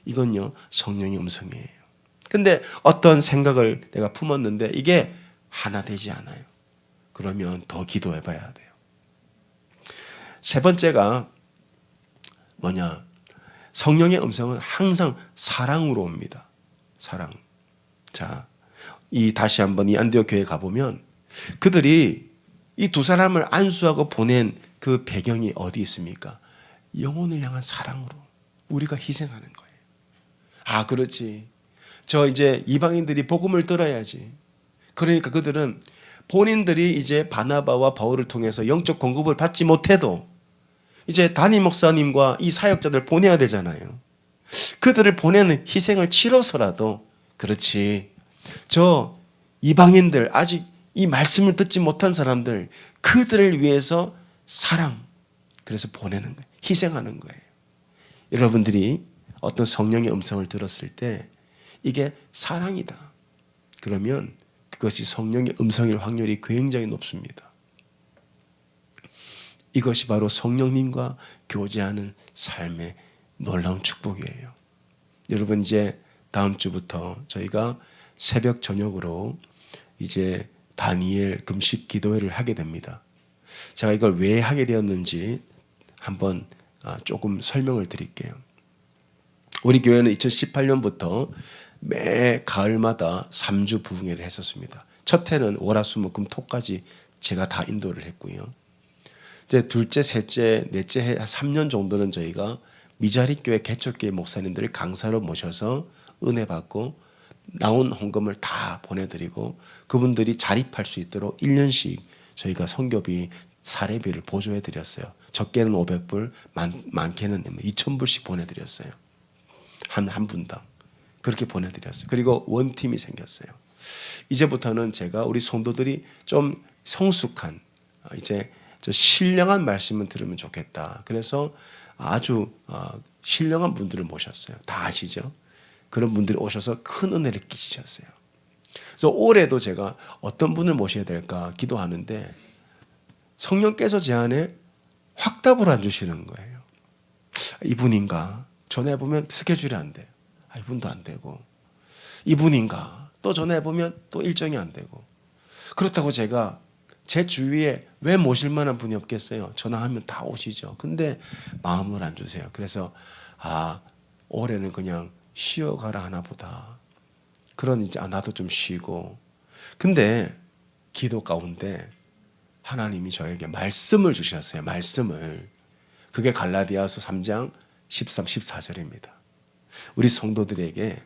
이건요, 성령의 음성이에요. 근데 어떤 생각을 내가 품었는데 이게 하나 되지 않아요. 그러면 더 기도해 봐야 돼요. 세 번째가 뭐냐? 성령의 음성은 항상 사랑으로 옵니다. 사랑. 자, 다시 한번 이 안디옥 교회에 가보면 그들이 이 두 사람을 안수하고 보낸 그 배경이 어디 있습니까? 영혼을 향한 사랑으로 우리가 희생하는 거예요. 그렇지. 저 이제 이방인들이 복음을 들어야지. 그러니까 그들은 본인들이 이제 바나바와 바울을 통해서 영적 공급을 받지 못해도 이제 담임 목사님과 이 사역자들 보내야 되잖아요. 그들을 보내는 희생을 치러서라도 그렇지. 저 이방인들 아직 이 말씀을 듣지 못한 사람들 그들을 위해서 사랑 그래서 보내는 거예요. 희생하는 거예요. 여러분들이 어떤 성령의 음성을 들었을 때 이게 사랑이다. 그러면 그것이 성령의 음성일 확률이 굉장히 높습니다. 이것이 바로 성령님과 교제하는 삶의 놀라운 축복이에요. 여러분 이제 다음 주부터 저희가 새벽 저녁으로 이제 다니엘 금식 기도회를 하게 됩니다. 제가 이걸 왜 하게 되었는지 한번 조금 설명을 드릴게요. 우리 교회는 2018년부터 매 가을마다 3주 부흥회를 했었습니다. 첫 해는 월화수목금토까지 제가 다 인도를 했고요. 이제 둘째, 셋째, 넷째 해 3년 정도는 저희가 미자립교회 개척교회 목사님들을 강사로 모셔서 은혜 받고 나온 헌금을 다 보내드리고 그분들이 자립할 수 있도록 1년씩 저희가 선교비 사례비를 보조해 드렸어요. 적게는 500불, 많게는 2,000불씩 보내드렸어요. 한 분당. 그렇게 보내드렸어요. 그리고 원팀이 생겼어요. 이제부터는 제가 우리 성도들이 좀 성숙한 이제 저 신령한 말씀을 들으면 좋겠다. 그래서 아주 신령한 분들을 모셨어요. 다 아시죠? 그런 분들이 오셔서 큰 은혜를 끼치셨어요. 그래서 올해도 제가 어떤 분을 모셔야 될까 기도하는데 성령께서 제 안에 확답을 안 주시는 거예요. 이분인가? 전화해보면 스케줄이 안 돼. 이분도 안 되고. 이분인가? 또 전화해보면 또 일정이 안 되고. 그렇다고 제가 제 주위에 왜 모실 만한 분이 없겠어요? 전화하면 다 오시죠. 근데 마음을 안 주세요. 그래서 올해는 그냥 쉬어가라 하나 보다. 그런 이제 나도 좀 쉬고. 근데 기도 가운데 하나님이 저에게 말씀을 주셨어요. 말씀을. 그게 갈라디아서 3장 13, 14절입니다. 우리 성도들에게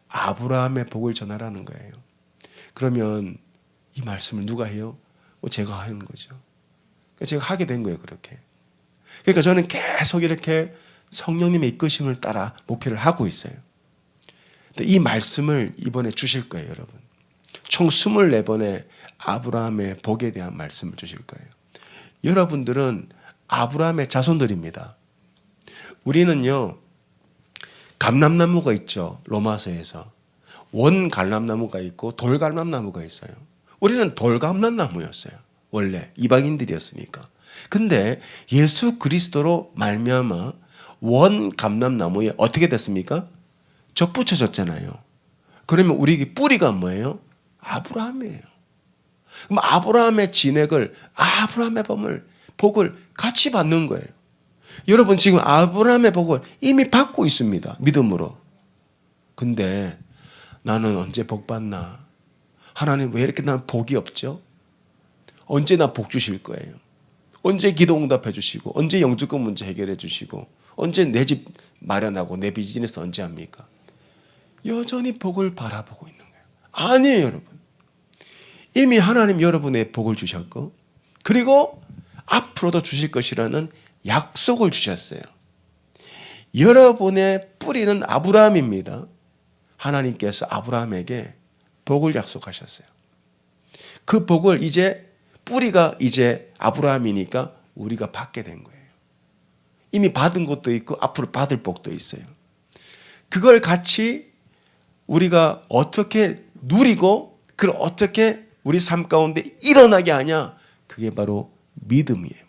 아브라함의 복을 전하라는 거예요. 그러면 이 말씀을 누가 해요? 제가 하는 거죠. 제가 하게 된 거예요. 그렇게. 그러니까 저는 계속 이렇게 성령님의 이끄심을 따라 목회를 하고 있어요. 근데 이 말씀을 이번에 주실 거예요, 여러분. 총 24번의 아브라함의 복에 대한 말씀을 주실 거예요. 여러분들은 아브라함의 자손들입니다. 우리는요, 감람나무가 있죠. 로마서에서. 원 감람나무가 있고 돌 감람나무가 있어요. 우리는 돌 감람나무였어요. 원래 이방인들이었으니까. 근데 예수 그리스도로 말미암아 원 감람나무에 어떻게 됐습니까? 접붙여졌잖아요. 그러면 우리 뿌리가 뭐예요? 아브라함이에요. 그럼 아브라함의 진액을, 아브라함의 복을 같이 받는 거예요. 여러분 지금 아브라함의 복을 이미 받고 있습니다. 믿음으로. 근데 나는 언제 복 받나? 하나님 왜 이렇게 나는 복이 없죠? 언제 나 복 주실 거예요? 언제 기도 응답해 주시고, 언제 영주권 문제 해결해 주시고, 언제 내 집 마련하고 내 비즈니스 언제 합니까? 여전히 복을 바라보고 있는 거예요. 아니에요, 여러분. 이미 하나님 여러분의 복을 주셨고, 그리고 앞으로도 주실 것이라는 약속을 주셨어요. 여러분의 뿌리는 아브라함입니다. 하나님께서 아브라함에게 복을 약속하셨어요. 그 복을 이제 뿌리가 이제 아브라함이니까 우리가 받게 된 거예요. 이미 받은 것도 있고 앞으로 받을 복도 있어요. 그걸 같이 우리가 어떻게 누리고 그걸 어떻게 우리 삶 가운데 일어나게 하냐? 그게 바로 믿음이에요.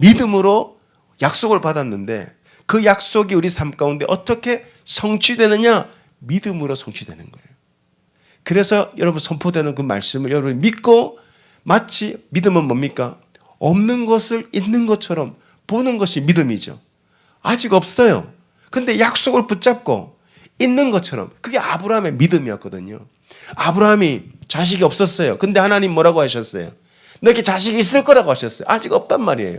믿음으로 약속을 받았는데 그 약속이 우리 삶 가운데 어떻게 성취되느냐? 믿음으로 성취되는 거예요. 그래서 여러분 선포되는 그 말씀을 여러분이 믿고 마치 믿음은 뭡니까? 없는 것을 있는 것처럼 보는 것이 믿음이죠. 아직 없어요. 근데 약속을 붙잡고 있는 것처럼 그게 아브라함의 믿음이었거든요. 아브라함이 자식이 없었어요. 근데 하나님 뭐라고 하셨어요? 너에게 자식이 있을 거라고 하셨어요. 아직 없단 말이에요.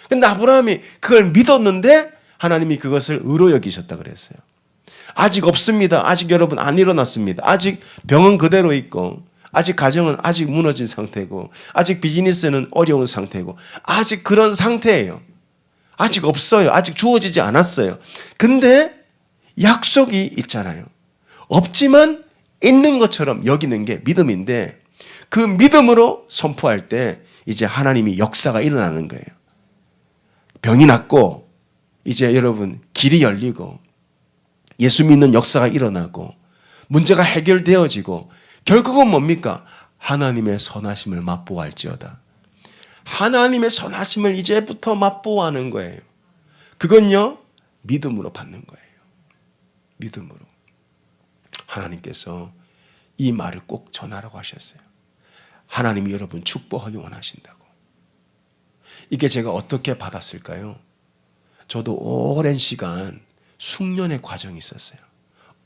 근데 아브라함이 그걸 믿었는데 하나님이 그것을 의로 여기셨다 그랬어요. 아직 없습니다. 아직 여러분 안 일어났습니다. 아직 병은 그대로 있고 아직 가정은 아직 무너진 상태고 아직 비즈니스는 어려운 상태고 아직 그런 상태예요. 아직 없어요. 아직 주어지지 않았어요. 근데 약속이 있잖아요. 없지만 있는 것처럼 여기는 게 믿음인데 그 믿음으로 선포할 때 이제 하나님이 역사가 일어나는 거예요. 병이 낫고 이제 여러분 길이 열리고 예수 믿는 역사가 일어나고 문제가 해결되어지고 결국은 뭡니까? 하나님의 선하심을 맛보할지어다. 하나님의 선하심을 이제부터 맛보하는 거예요. 그건요 믿음으로 받는 거예요. 믿음으로. 하나님께서 이 말을 꼭 전하라고 하셨어요. 하나님이 여러분 축복하기 원하신다고. 이게 제가 어떻게 받았을까요? 저도 오랜 시간 숙련의 과정이 있었어요.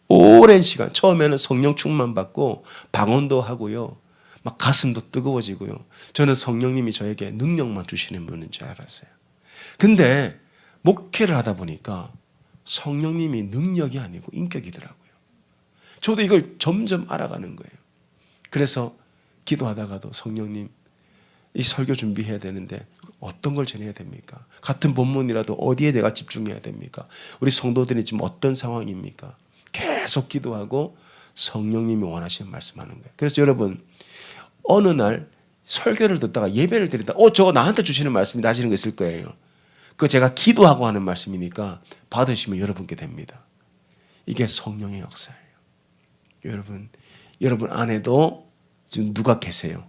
오랜 시간 처음에는 성령 충만 받고 방언도 하고요. 막 가슴도 뜨거워지고요. 저는 성령님이 저에게 능력만 주시는 분인 줄 알았어요. 근데 목회를 하다 보니까 성령님이 능력이 아니고 인격이더라고요. 저도 이걸 점점 알아가는 거예요. 그래서 기도하다가도 성령님 이 설교 준비해야 되는데 어떤 걸 전해야 됩니까? 같은 본문이라도 어디에 내가 집중해야 됩니까? 우리 성도들이 지금 어떤 상황입니까? 계속 기도하고 성령님이 원하시는 말씀하는 거예요. 그래서 여러분 어느 날 설교를 듣다가 예배를 드리다 저거 나한테 주시는 말씀이 나시는 거 있을 거예요. 그거 제가 기도하고 하는 말씀이니까 받으시면 여러분께 됩니다. 이게 성령의 역사예요. 여러분 안에도 지금 누가 계세요?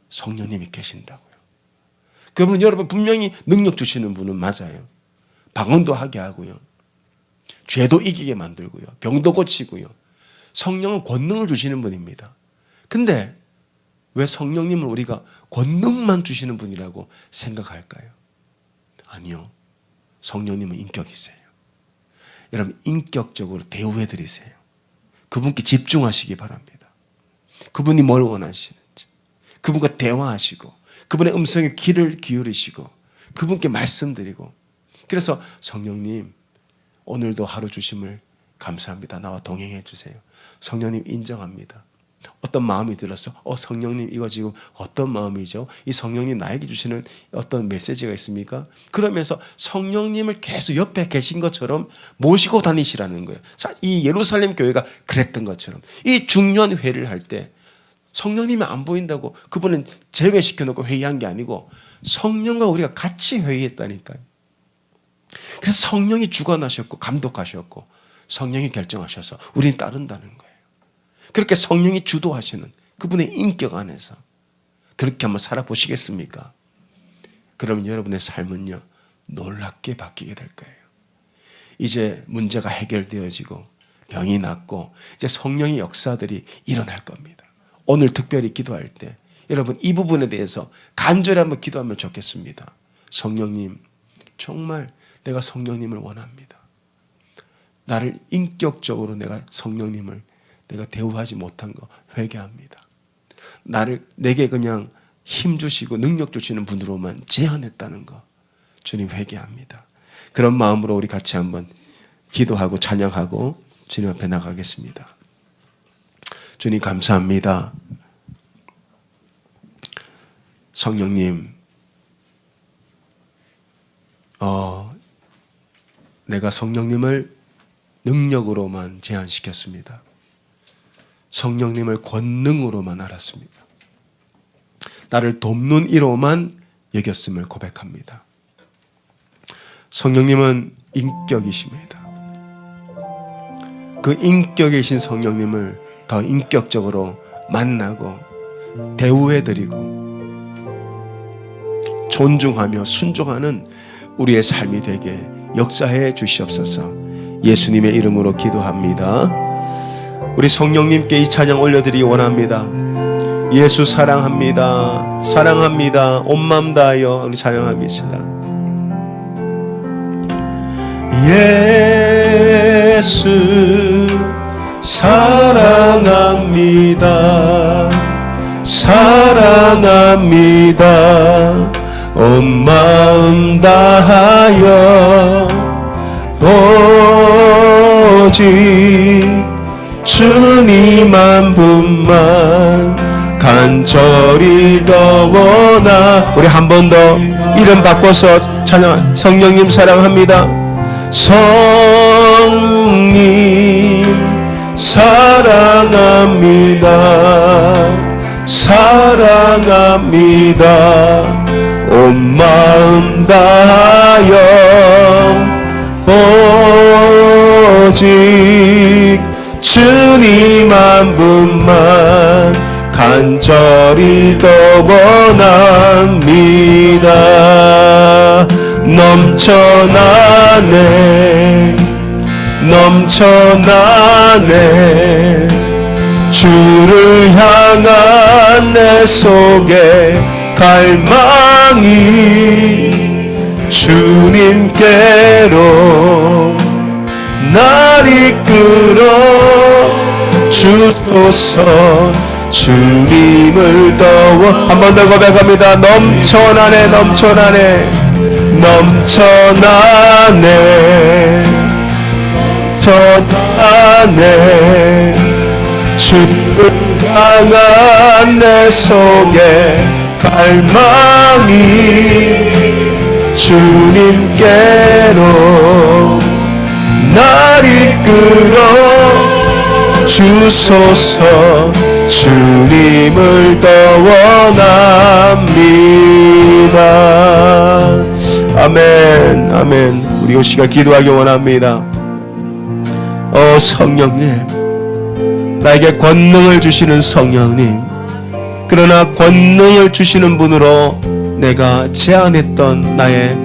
성령님이 계신다고요. 그러면 여러분 분명히 능력 주시는 분은 맞아요. 방언도 하게 하고요. 죄도 이기게 만들고요. 병도 고치고요. 성령은 권능을 주시는 분입니다. 근데 왜 성령님을 우리가 권능만 주시는 분이라고 생각할까요? 아니요. 성령님은 인격이세요. 여러분 인격적으로 대우해 드리세요. 그분께 집중하시기 바랍니다. 그분이 뭘 원하시는지, 그분과 대화하시고 그분의 음성에 귀를 기울이시고 그분께 말씀드리고, 그래서 성령님 오늘도 하루 주심을 감사합니다. 나와 동행해 주세요. 성령님 인정합니다. 어떤 마음이 들었어? 성령님 이거 지금 어떤 마음이죠? 이 성령님 나에게 주시는 어떤 메시지가 있습니까? 그러면서 성령님을 계속 옆에 계신 것처럼 모시고 다니시라는 거예요. 이 예루살렘 교회가 그랬던 것처럼 이 중요한 회의를 할 때 성령님이 안 보인다고 그분은 제외시켜놓고 회의한 게 아니고 성령과 우리가 같이 회의했다니까요. 그래서 성령이 주관하셨고 감독하셨고 성령이 결정하셔서 우리는 따른다는 거예요. 그렇게 성령이 주도하시는 그분의 인격 안에서 그렇게 한번 살아보시겠습니까? 그러면 여러분의 삶은요 놀랍게 바뀌게 될 거예요. 이제 문제가 해결되어지고 병이 낫고 이제 성령의 역사들이 일어날 겁니다. 오늘 특별히 기도할 때 여러분 이 부분에 대해서 간절히 한번 기도하면 좋겠습니다. 성령님, 정말 내가 성령님을 원합니다. 나를 인격적으로 내가 성령님을 내가 대우하지 못한 거 회개합니다. 내게 그냥 힘 주시고 능력 주시는 분으로만 제한했다는 거 주님 회개합니다. 그런 마음으로 우리 같이 한번 기도하고 찬양하고 주님 앞에 나가겠습니다. 주님 감사합니다. 성령님, 내가 성령님을 능력으로만 제한시켰습니다. 성령님을 권능으로만 알았습니다. 나를 돕는 이로만 여겼음을 고백합니다. 성령님은 인격이십니다. 그 인격이신 성령님을 더 인격적으로 만나고 대우해드리고 존중하며 순종하는 우리의 삶이 되게 역사해 주시옵소서. 예수님의 이름으로 기도합니다. 우리 성령님께 이 찬양 올려드리기 원합니다. 예수 사랑합니다. 사랑합니다. 온 마음 다하여 우리 찬양합시다. 예수 사랑합니다. 사랑합니다. 온 마음 다하여 오직 주님 한 분만 간절히 더 원하. 우리 한 번 더 이름 바꿔서 찬양. 성령님 사랑합니다. 성님 사랑합니다. 사랑합니다. 온 마음 다하여 오직 주님 한 분만 간절히 더 원합니다. 넘쳐나네 넘쳐나네 주를 향한 내 속에 갈망이 주님께로 날 이끌어 주소서. 주님을 더워 한 번 더 고백합니다. 넘쳐나네 넘쳐나네 넘쳐나네 넘쳐나네 주를 향한 내 속에 갈망이 주님께로 날 이끌어 주소서. 주님을 더 원합니다. 아멘 아멘. 우리 이 시간 기도하기 원합니다. 성령님, 나에게 권능을 주시는 성령님, 그러나 권능을 주시는 분으로 내가 제안했던 나의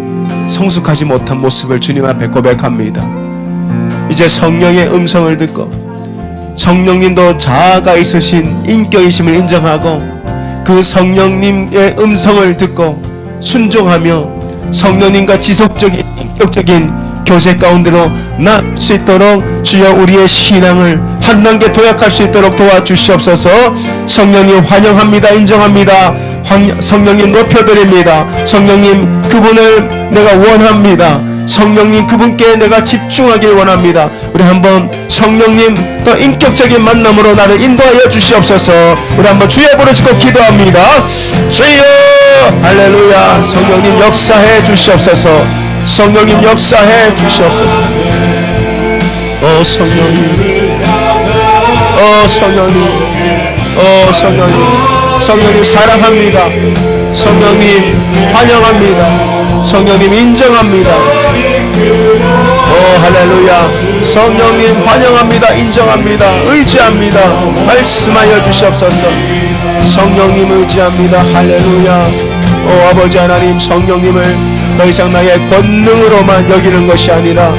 성숙하지 못한 모습을 주님 앞에 고백합니다. 이제 성령의 음성을 듣고 성령님도 자아가 있으신 인격이심을 인정하고 그 성령님의 음성을 듣고 순종하며 성령님과 지속적인 인격적인 교제 가운데로 나갈 수 있도록 주여 우리의 신앙을 한 단계 도약할 수 있도록 도와주시옵소서. 성령님 환영합니다. 인정합니다. 성령님 높여드립니다. 성령님 그분을 내가 원합니다. 성령님 그분께 내가 집중하길 원합니다. 우리 한번 성령님 더 인격적인 만남으로 나를 인도하여 주시옵소서. 우리 한번 주여 부르시고 기도합니다. 주여 할렐루야. 성령님 역사해 주시옵소서. 성령님 역사해 주시옵소서. 오 성령님, 오 성령님, 오 성령님, 성령님 사랑합니다. 성령님 환영합니다. 성령님 인정합니다. 오 할렐루야. 성령님 환영합니다. 인정합니다. 의지합니다. 말씀하여 주시옵소서. 성령님 의지합니다. 할렐루야. 오 아버지 하나님, 성령님을 더 이상 나의 권능으로만 여기는 것이 아니라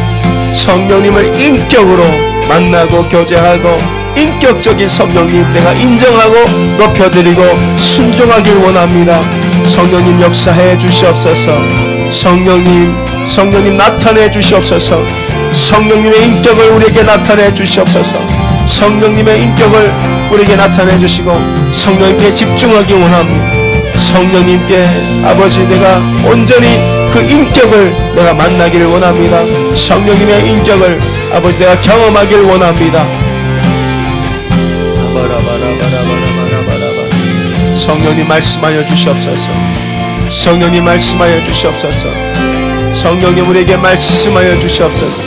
성령님을 인격으로 만나고 교제하고 인격적인 성령님 내가 인정하고 높여드리고 순종하길 원합니다. 성령님 역사해 주시옵소서. 성령님 나타내 주시옵소서. 성령님의 인격을 우리에게 나타내 주시옵소서. 성령님의 인격을 우리에게 나타내 주시고 성령님께 집중하기 원합니다. 성령님께 아버지 내가 온전히 그 인격을 내가 만나기를 원합니다. 성령님의 인격을 아버지 내가 경험하기를 원합니다. 성령님 말씀하여 주시옵소서. 성령님 말씀하여 주시옵소서. 성령님 우리에게 말씀하여 주시옵소서.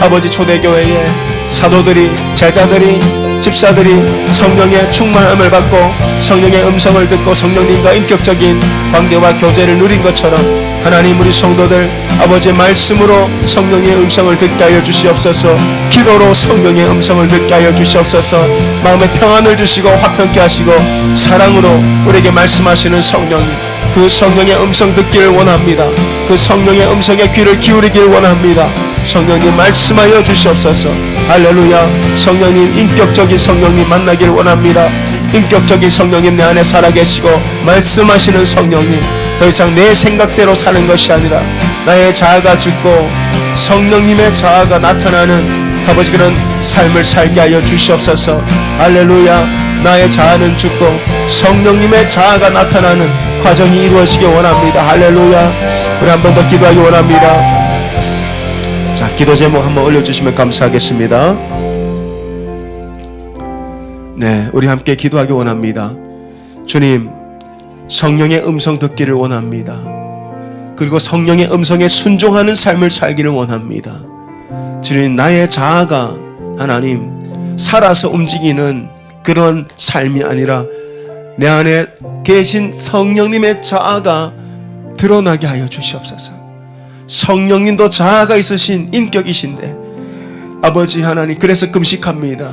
아버지 초대교회에 사도들이 제자들이 집사들이 성령의 충만함을 받고 성령의 음성을 듣고 성령님과 인격적인 관계와 교제를 누린 것처럼 하나님 우리 성도들 아버지의 말씀으로 성령의 음성을 듣게 하여 주시옵소서. 기도로 성령의 음성을 듣게 하여 주시옵소서. 마음의 평안을 주시고 화평케 하시고 사랑으로 우리에게 말씀하시는 성령님, 그 성령의 음성 듣기를 원합니다. 그 성령의 음성에 귀를 기울이길 원합니다. 성령님 말씀하여 주시옵소서. 할렐루야. 성령님 인격적인 성령님 만나길 원합니다. 인격적인 성령님 내 안에 살아계시고 말씀하시는 성령님, 더 이상 내 생각대로 사는 것이 아니라 나의 자아가 죽고 성령님의 자아가 나타나는 아버지 그런 삶을 살게 하여 주시옵소서. 할렐루야. 나의 자아는 죽고 성령님의 자아가 나타나는 과정이 이루어지기 원합니다. 할렐루야. 우리 한 번 더 기도하기 원합니다. 자, 기도 제목 한번 올려주시면 감사하겠습니다. 네, 우리 함께 기도하기 원합니다. 주님, 성령의 음성 듣기를 원합니다. 그리고 성령의 음성에 순종하는 삶을 살기를 원합니다. 주님, 나의 자아가 하나님 살아서 움직이는 그런 삶이 아니라 내 안에 계신 성령님의 자아가 드러나게 하여 주시옵소서. 성령님도 자아가 있으신 인격이신데 아버지 하나님, 그래서 금식합니다.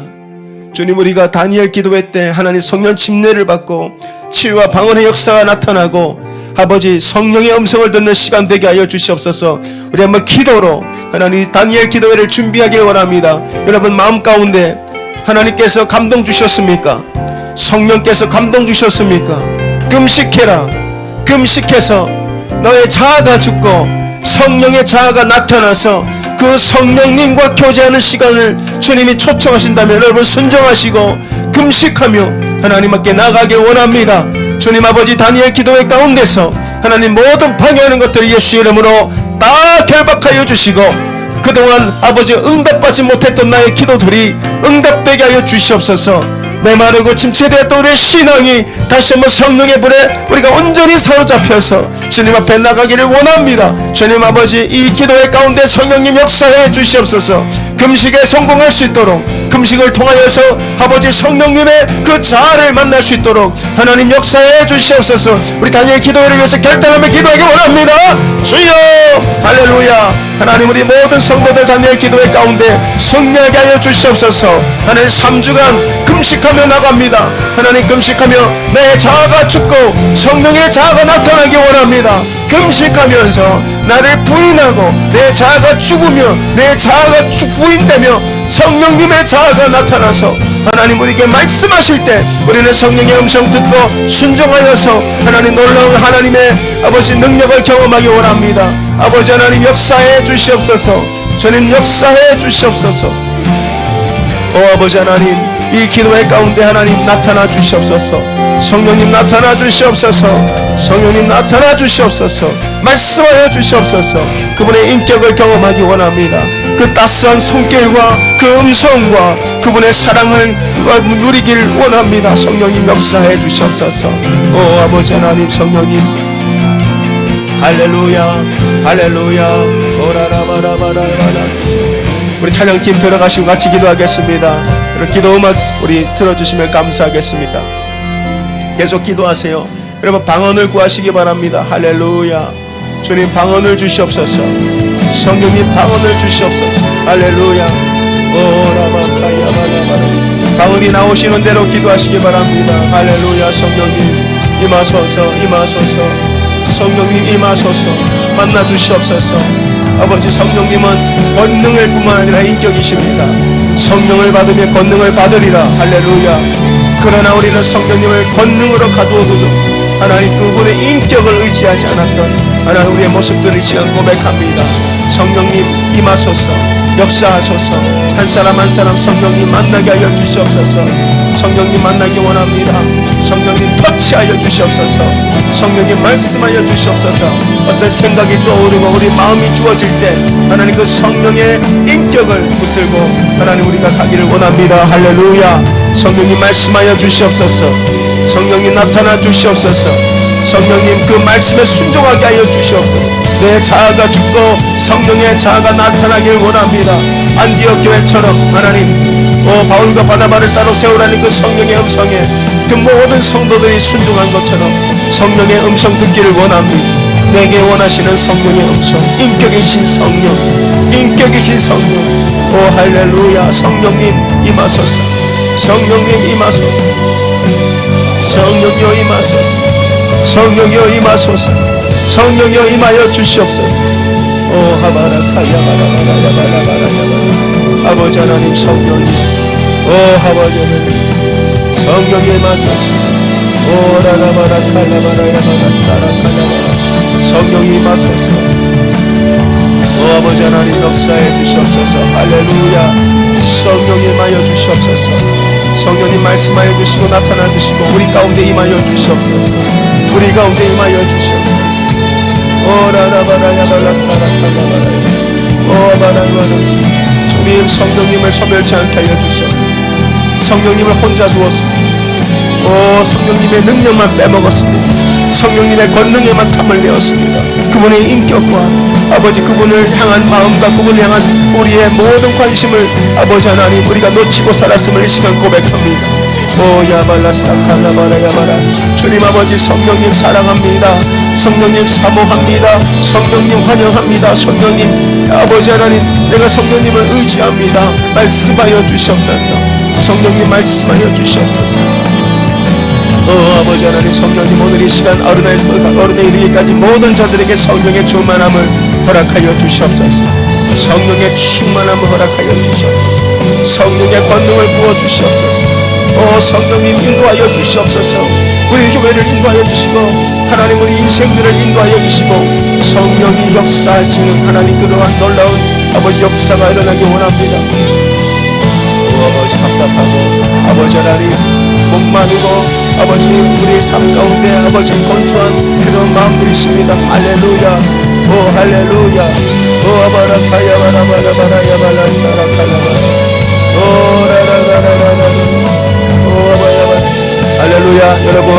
주님, 우리가 다니엘 기도회 때 하나님 성령 침례를 받고 치유와 방언의 역사가 나타나고 아버지 성령의 음성을 듣는 시간 되게 하여 주시옵소서. 우리 한번 기도로 하나님 다니엘 기도회를 준비하길 원합니다. 여러분 마음 가운데 하나님께서 감동 주셨습니까? 성령께서 감동 주셨습니까? 금식해라. 금식해서 너의 자아가 죽고 성령의 자아가 나타나서 그 성령님과 교제하는 시간을 주님이 초청하신다면 여러분 순종하시고 금식하며 하나님 앞에 나가길 원합니다. 주님 아버지 다니엘 기도회 가운데서 하나님 모든 방해하는 것들을 예수 이름으로 다 결박하여 주시고 그동안 아버지 응답받지 못했던 나의 기도들이 응답되게 하여 주시옵소서. 메마르고 침체되었던 우리의 신앙이 다시 한번 성령의 불에 우리가 온전히 사로잡혀서 주님 앞에 나가기를 원합니다. 주님 아버지 이 기도회 가운데 성령님 역사해 주시옵소서. 금식에 성공할 수 있도록 금식을 통하여서 아버지 성령님의 그 자아를 만날 수 있도록 하나님 역사해 주시옵소서. 우리 다니엘 기도회를 위해서 결단하며 기도하기 원합니다. 주여 할렐루야. 하나님 우리 모든 성도들 다니엘 기도회 가운데 승리하게 하여 주시옵소서. 하나님 3주간 금식하며 나갑니다. 하나님 금식하며 내 자아가 죽고 성령의 자아가 나타나기 원합니다. 금식하면서 나를 부인하고 내 자아가 죽으며 내 자아가 부인되며 성령님의 자아가 나타나서 하나님 우리에게 말씀하실 때 우리는 성령의 음성 듣고 순종하여서 하나님 놀라운 하나님의 아버지 능력을 경험하기 원합니다. 아버지 하나님 역사해 주시옵소서. 주님 역사해 주시옵소서. 아버지 하나님, 이 기도회 가운데 하나님 나타나 주시옵소서. 성령님 나타나 주시옵소서. 성령님 나타나 주시옵소서. 말씀하여 주시옵소서. 그분의 인격을 경험하기 원합니다. 그 따스한 손길과 그 음성과 그분의 사랑을 누리길 원합니다. 성령님 역사해 주시옵소서. 아버지 하나님, 성령님 할렐루야 할렐루야. 오라라바라바라바라. 우리 찬양팀 들어가시고 같이 기도하겠습니다. 기도 음악 우리 틀어주시면 감사하겠습니다. 계속 기도하세요. 여러분 방언을 구하시기 바랍니다. 할렐루야. 주님 방언을 주시옵소서. 성령님 방언을 주시옵소서. 할렐루야. 오라바카야바라바라. 방언이 나오시는 대로 기도하시기 바랍니다. 할렐루야. 성령님 임하소서. 임하소서. 성령님 임하소서. 만나 주시옵소서. 아버지, 성령님은 권능을 뿐만 아니라 인격이십니다. 성령을 받으며 권능을 받으리라. 할렐루야. 그러나 우리는 성령님을 권능으로 가두어두죠. 하나님 그분의 인격을 의지하지 않았던 하나님 우리의 모습들을 이 시간 고백합니다. 성령님 임하소서. 역사하소서. 한 사람 한 사람 성령님 만나게 하여 주시옵소서. 성령님 만나기 원합니다. 성령님 터치하여 주시옵소서. 성령님 말씀하여 주시옵소서. 어떤 생각이 떠오르고 우리 마음이 주어질 때 하나님 그 성령의 인격을 붙들고 하나님 우리가 가기를 원합니다. 할렐루야. 성령님 말씀하여 주시옵소서. 성령님 나타나 주시옵소서. 성령님 그 말씀에 순종하게 하여 주시옵소서. 내 자아가 죽고 성령의 자아가 나타나길 원합니다. 안디옥 교회처럼 하나님 바울과 바나바를 따로 세우라는 그 성령의 음성에 그 모든 성도들이 순종한 것처럼 성령의 음성 듣기를 원합니다. 내게 원하시는 성령의 음성, 인격이신 성령, 인격이신 성령. 할렐루야. 성령님 임하소서. 성령님 임하소서. 성령이여 임하소서. 성령이여 임하소서. 성령이여 임하여 주시옵소서. 하바라카야바라바라바라바라바라. 아버지 하나님, 성령님 아버지 하나님, 성령이 임하소서. 오라라바라칼라바라야바라사라칼라바라. 성령이 임하소서. 아버지 하나님 역사해 주시옵소서. 할렐루야. 성령이 임하여 주시옵소서. 성령님 말씀하여 주시고 나타나 주시고 우리 가운데 임하여 주시옵소서. 우리 가운데 임하여 주시옵소서. 오라라바라야바라사라칼라바라. 오바라바라. 주님 성령님을 소멸치 않게 하여 주시옵소서. 성령님을 혼자 두었습니다. 성령님의 능력만 빼먹었습니다. 성령님의 권능에만 탐을 내었습니다. 그분의 인격과 아버지 그분을 향한 마음과 그분을 향한 우리의 모든 관심을 아버지 하나님 우리가 놓치고 살았음을 이 시간 고백합니다. 야발라사칼라바라야바라. 주님 아버지, 성령님 사랑합니다. 성령님 사모합니다. 성령님 환영합니다. 성령님 아버지 하나님, 내가 성령님을 의지합니다. 말씀하여 주시옵소서. 성령님 말씀하여 주시옵소서. 아버지 하나님, 성령님 오늘 이 시간 어른에 이르기까지 모든 자들에게 성령의 충만함을 허락하여 주시옵소서. 성령의 충만함을 허락하여 주시옵소서. 성령의 권능을 부어 주시옵소서. 성령님 인도하여 주시옵소서. 우리 교회를 인도하여 주시고 하나님 우리 인생들을 인도하여 주시고 성령이 역사하시는 하나님 그러한 놀라운 아버지 역사가 일어나기 원합니다. 아버지 답답하고 아버지 하나님 목마르고 아버지 우리의 삶 가운데 아버지 건조한 그런 마음들이 있습니다. 할렐루야. 할렐루야. 아바라카야바라바라바라야발라사라칼라바라. 할렐루야. 여러분,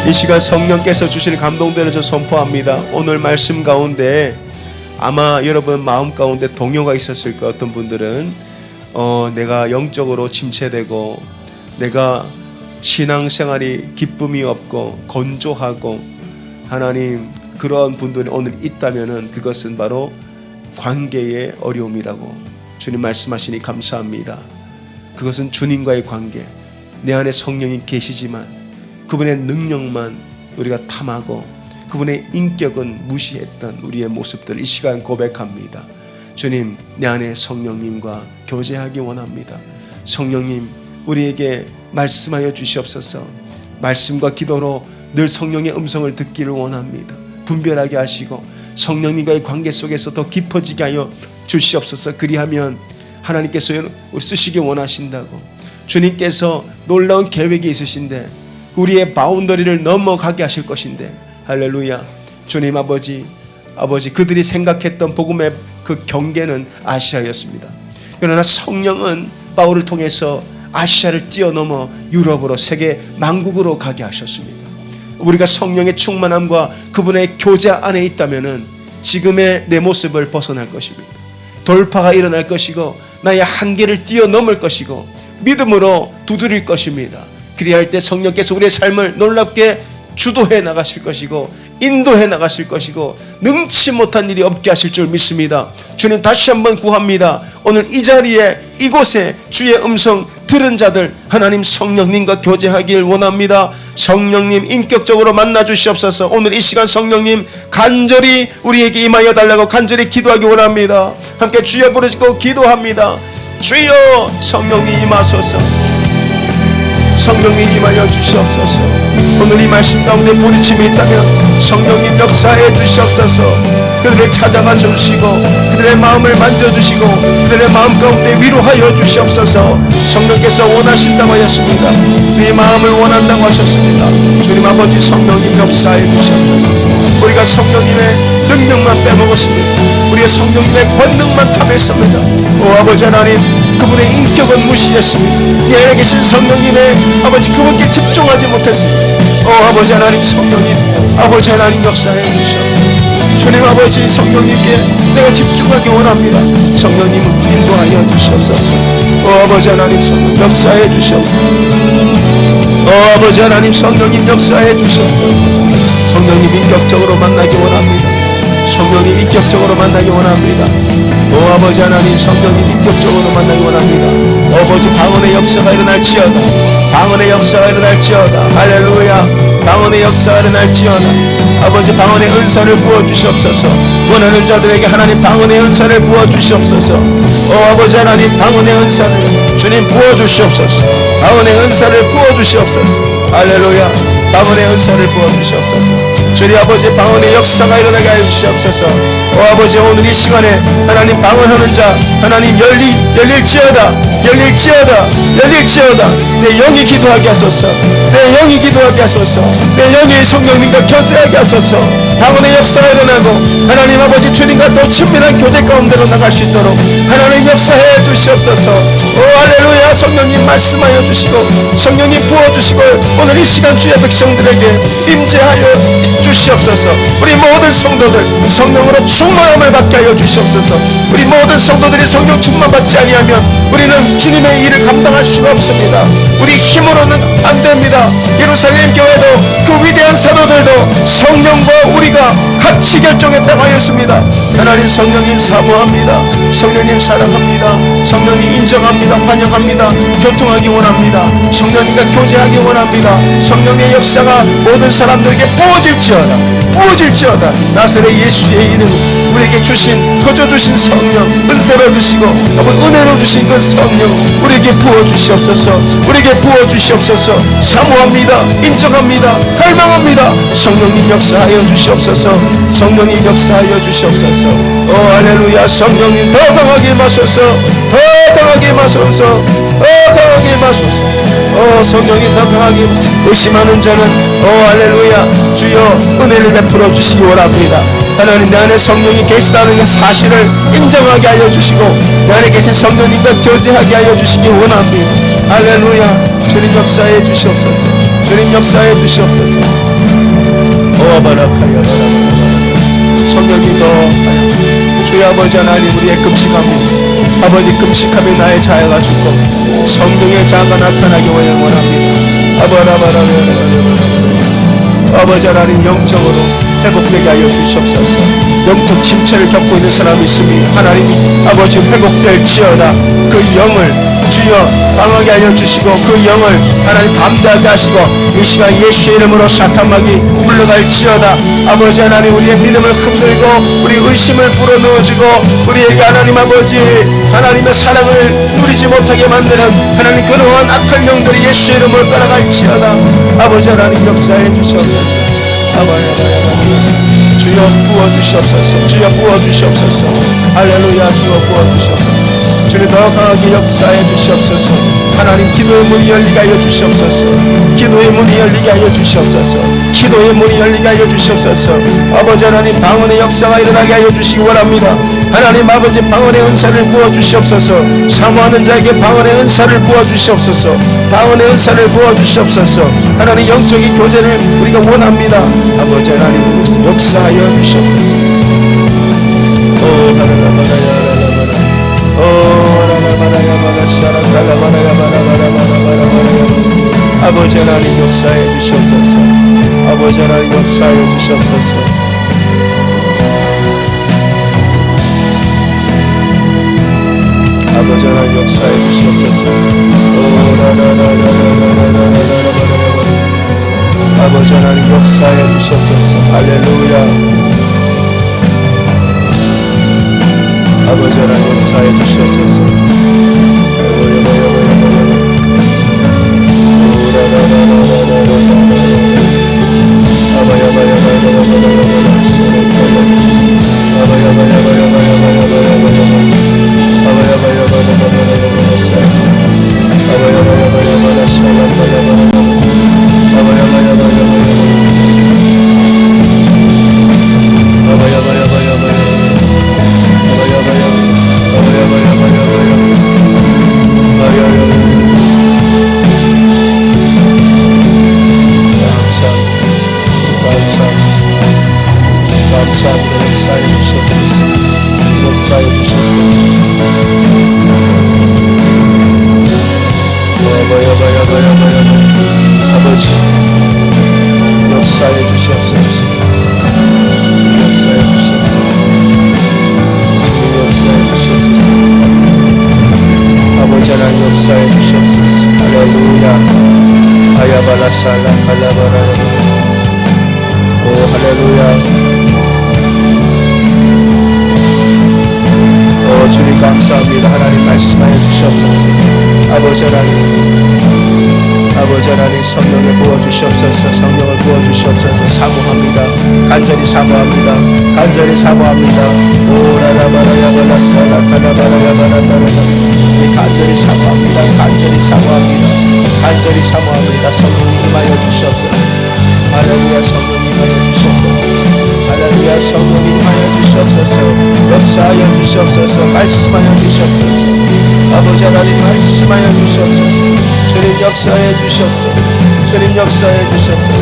이 시간 성령께서 주실 감동대로 저 선포합니다. 오늘 말씀 가운데 아마 여러분 마음 가운데 동요가 있었을 거. 어떤 분들은 내가 영적으로 침체되고 내가 신앙생활이 기쁨이 없고 건조하고 하나님 그러한 분들이 오늘 있다면은 그것은 바로 관계의 어려움이라고 주님 말씀하시니 감사합니다. 그것은 주님과의 관계, 내 안에 성령이 계시지만 그분의 능력만 우리가 탐하고 그분의 인격은 무시했던 우리의 모습들 이 시간 고백합니다. 주님, 내 안에 성령님과 교제하기 원합니다. 성령님, 우리에게 말씀하여 주시옵소서. 말씀과 기도로 늘 성령의 음성을 듣기를 원합니다. 분별하게 하시고 성령님과의 관계 속에서 더 깊어지게 하여 주시옵소서. 그리하면 하나님께서 우리 쓰시기 원하신다고, 주님께서 놀라운 계획이 있으신데 우리의 바운더리를 넘어가게 하실 것인데, 할렐루야. 주님 아버지 그들이 생각했던 복음의 그 경계는 아시아였습니다. 그러나 성령은 바울을 통해서 아시아를 뛰어넘어 유럽으로, 세계 만국으로 가게 하셨습니다. 우리가 성령의 충만함과 그분의 교제 안에 있다면 지금의 내 모습을 벗어날 것입니다. 돌파가 일어날 것이고 나의 한계를 뛰어넘을 것이고 믿음으로 두드릴 것입니다. 그리할 때 성령께서 우리의 삶을 놀랍게 주도해 나가실 것이고 인도해 나가실 것이고 능치 못한 일이 없게 하실 줄 믿습니다. 주님 다시 한번 구합니다. 오늘 이 자리에 이곳에 주의 음성 들은 자들 하나님 성령님과 교제하길 원합니다. 성령님 인격적으로 만나 주시옵소서. 오늘 이 시간 성령님 간절히 우리에게 임하여 달라고 간절히 기도하기 원합니다. 함께 주여 부르짖고 기도합니다. 주여 성령님 임하소서. 성령님 임하여 주시옵소서. 오늘 이 말씀 가운데 부딪힘이 있다면 성령님 역사해 주시옵소서. 그들을 찾아가 주시고 그들의 마음을 만져주시고 그들의 마음 가운데 위로하여 주시옵소서. 성령께서 원하신다고 하셨습니다. 네 마음을 원한다고 하셨습니다. 주님 아버지 성령님 역사해 주시옵소서. 우리가 성령님의 능력만 빼먹었습니다. 우리가 성령님의 권능만 탐했습니다. 오 아버지 하나님, 그분의 인격은 무시했습니다. 이 안에 계신 성령님의 아버지 그분께 집중하지 못했습니다. 오 아버지 하나님, 성령님 아버지 하나님 역사해 주시옵소서. 주님 아버지 성령님께 내가 집중하기 원합니다. 성령님 인도하여 주시옵소서. 오 아버지 하나님 성령 역사해 주시옵소서. 오 아버지 하나님 성령님 역사해 주시옵소서. 성령님 인격적으로 만나기 원합니다. 성령님 인격적으로 만나기 원합니다. 오 아버지 하나님 성령님 인격적으로 만나기 원합니다. 아버지 방언의 역사가 일어날지어다. 방언의 역사가 일어날지어다. 할렐루야. 방언의 역사가 일어날지어다. 아버지 방언의 은사를 부어주시옵소서. 원하는 자들에게 하나님 방언의 은사를 부어주시옵소서. 오 아버지 하나님 방언의 은사를 주님 부어주시옵소서. 방언의 은사를 부어주시옵소서. 할렐루야. 방언의 은사를 부어주시옵소서. 주님 아버지 방언의 역사가 일어나게 하여 주시옵소서. 오 아버지 오늘 이 시간에 하나님 방언하는 자 하나님 열릴지어다. 내 영이 기도하게 하소서. 내 영이 기도하게 하소서. 내 영이 성령님과 교제하게 하소서. 방언의 역사가 일어나고 하나님 아버지 주님과 또 친밀한 교제 가운데로 나갈 수 있도록 하나님 역사해 주시옵소서. 오 할렐루야. 성령님 말씀하여 주시고 성령님 부어주시고 오늘 이 시간 주의 백성들에게 임재하여 주시옵소서. 우리 모든 성도들 성령으로 충만함을 받게 하여 주시옵소서. 우리 모든 성도들이 성령 충만 받지 아니하면 우리는 주님의 일을 감당할 수가 없습니다. 우리 힘으로는 안 됩니다. 예루살렘 교회도 그 위대한 사도들도 성령과 우리가 같이 결정했다고 하였습니다. 하나님 성령님 사모합니다. 성령님 사랑합니다. 성령님 인정합니다. 환영합니다. 교통하기 원합니다. 성령님과 교제하기 원합니다. 성령의 역사가 모든 사람들에게 부어질지어다. 나사렛 예수의 이름 우리에게 주신 거저 주신 성령 은혜로 주시고 은혜로 주신 그 성령 우리에게 부어주시옵소서. 우리에게 부어주시옵소서. 사모합니다. 인정합니다. 갈망합니다. 성령님 역사하여 주시옵소서. 성령님 역사하여 주시옵소서. 오 할렐루야. 성령님 더 강하게 마소서. 더 강하게 마소서. 더 강하게 마소서. 오 성령님 더 강하게 의심하는 자는 오 할렐루야 주여 은혜를 베풀어 주시기 원합니다. 하나님 내 안에 성령이 계시다는 사실을 인정하게 하여 주시고 내 안에 계신 성령님과 교제하게 하여 주시기 원합니다. 할렐루야. 주님 역사해 주시옵소서. 주님 역사해 주시옵소서. 오 바라카야 성령님도 주여 아버지 하나님 우리의 금식함이 아버지 금식하며 나의 자아가 죽고 성령의 자아가 나타나기 원합니다. 아버지 하나님 영적으로 회복되게 하여 주시옵소서. 영적 침체를 겪고 있는 사람이 있습니다. 하나님이 아버지 회복될지어다. 그 영을 주여 강하게 하여 주시고 그 영을 하나님 담대하게 하시고 이 시간 예수의 이름으로 사탄막이 물러갈지어다. 아버지 하나님 우리의 믿음을 흔들고 우리 의심을 불어넣어주고 우리에게 하나님 아버지 하나님의 사랑을 누리지 못하게 만드는 하나님 그러한 악한 영들이 예수의 이름으로 떠나갈지어다. 아버지 하나님 역사해 주시옵소서. 주여 부어주시옵소서. 주여 부어주시옵소서. 할렐루야. 주여 부어주시옵소서. 주님 더 강하게 역사해 주시옵소서. 하나님 기도의 문이 열리게 하여 주시옵소서. 기도의 문이 열리게 하여 주시옵소서. 기도의 문이 열리게 하여 주시옵소서. 아버지 하나님 방언의 역사가 일어나게 하여 주시기 원합니다. 하나님 아버지 방언의 은사를 부어주시옵소서. 사모하는 자에게 방언의 은사를 부어주시옵소서. 방언의 은사를 부어주시옵소서. 하나님 영적인 교제를 우리가 원합니다. 아버지 하나님 역사하여 주시옵소서. 아버지 하나님 역사해 주시옵소서. 아버지 하나님 역사해 주시옵소서. 아버지 하나님 역사해 주시옵소서. 아버지 하나님 역사해 주시옵소서. 할렐루야. 아버지 하나님 역사해 주시옵소서. 주님 감사합니다. 하나님 말씀하여 주시옵소서. 아버지 하나님 성령을 부어주시옵소서. 성령을 부어주시옵소서. 사모합니다. 간절히 사모합니다. 간절히 사모합니다. 간절히 사모합니다. 간절히 사모합니다. 간절히 사모합니다. 성령님 임하여 주시옵소서. 할렐루야. 성령님 임하여 주시옵소서. 할렐루야. 성령님 임하여 주시옵소서. 역사하여 주시옵소서. 말씀하여 주시옵소서. 아버지 하나님 말씀하여 주시옵소서. 주님 역사해 주시옵소서. 주님 역사해 주시옵소서.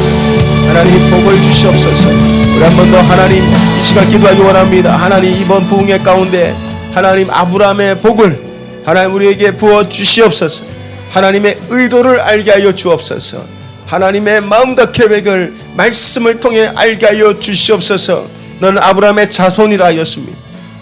하나님 복을 주시옵소서. 우리 한 번 더 하나님 이 시간 기도하기 원합니다. 하나님 이번 부흥회 가운데 하나님 아브라함의 복을 하나님 우리에게 부어 주시옵소서. 하나님의 의도를 알게 하여 주옵소서. 하나님의 마음과 계획을 말씀을 통해 알게 하여 주시옵소서. 너는 아브라함의 자손이라 하였습니다.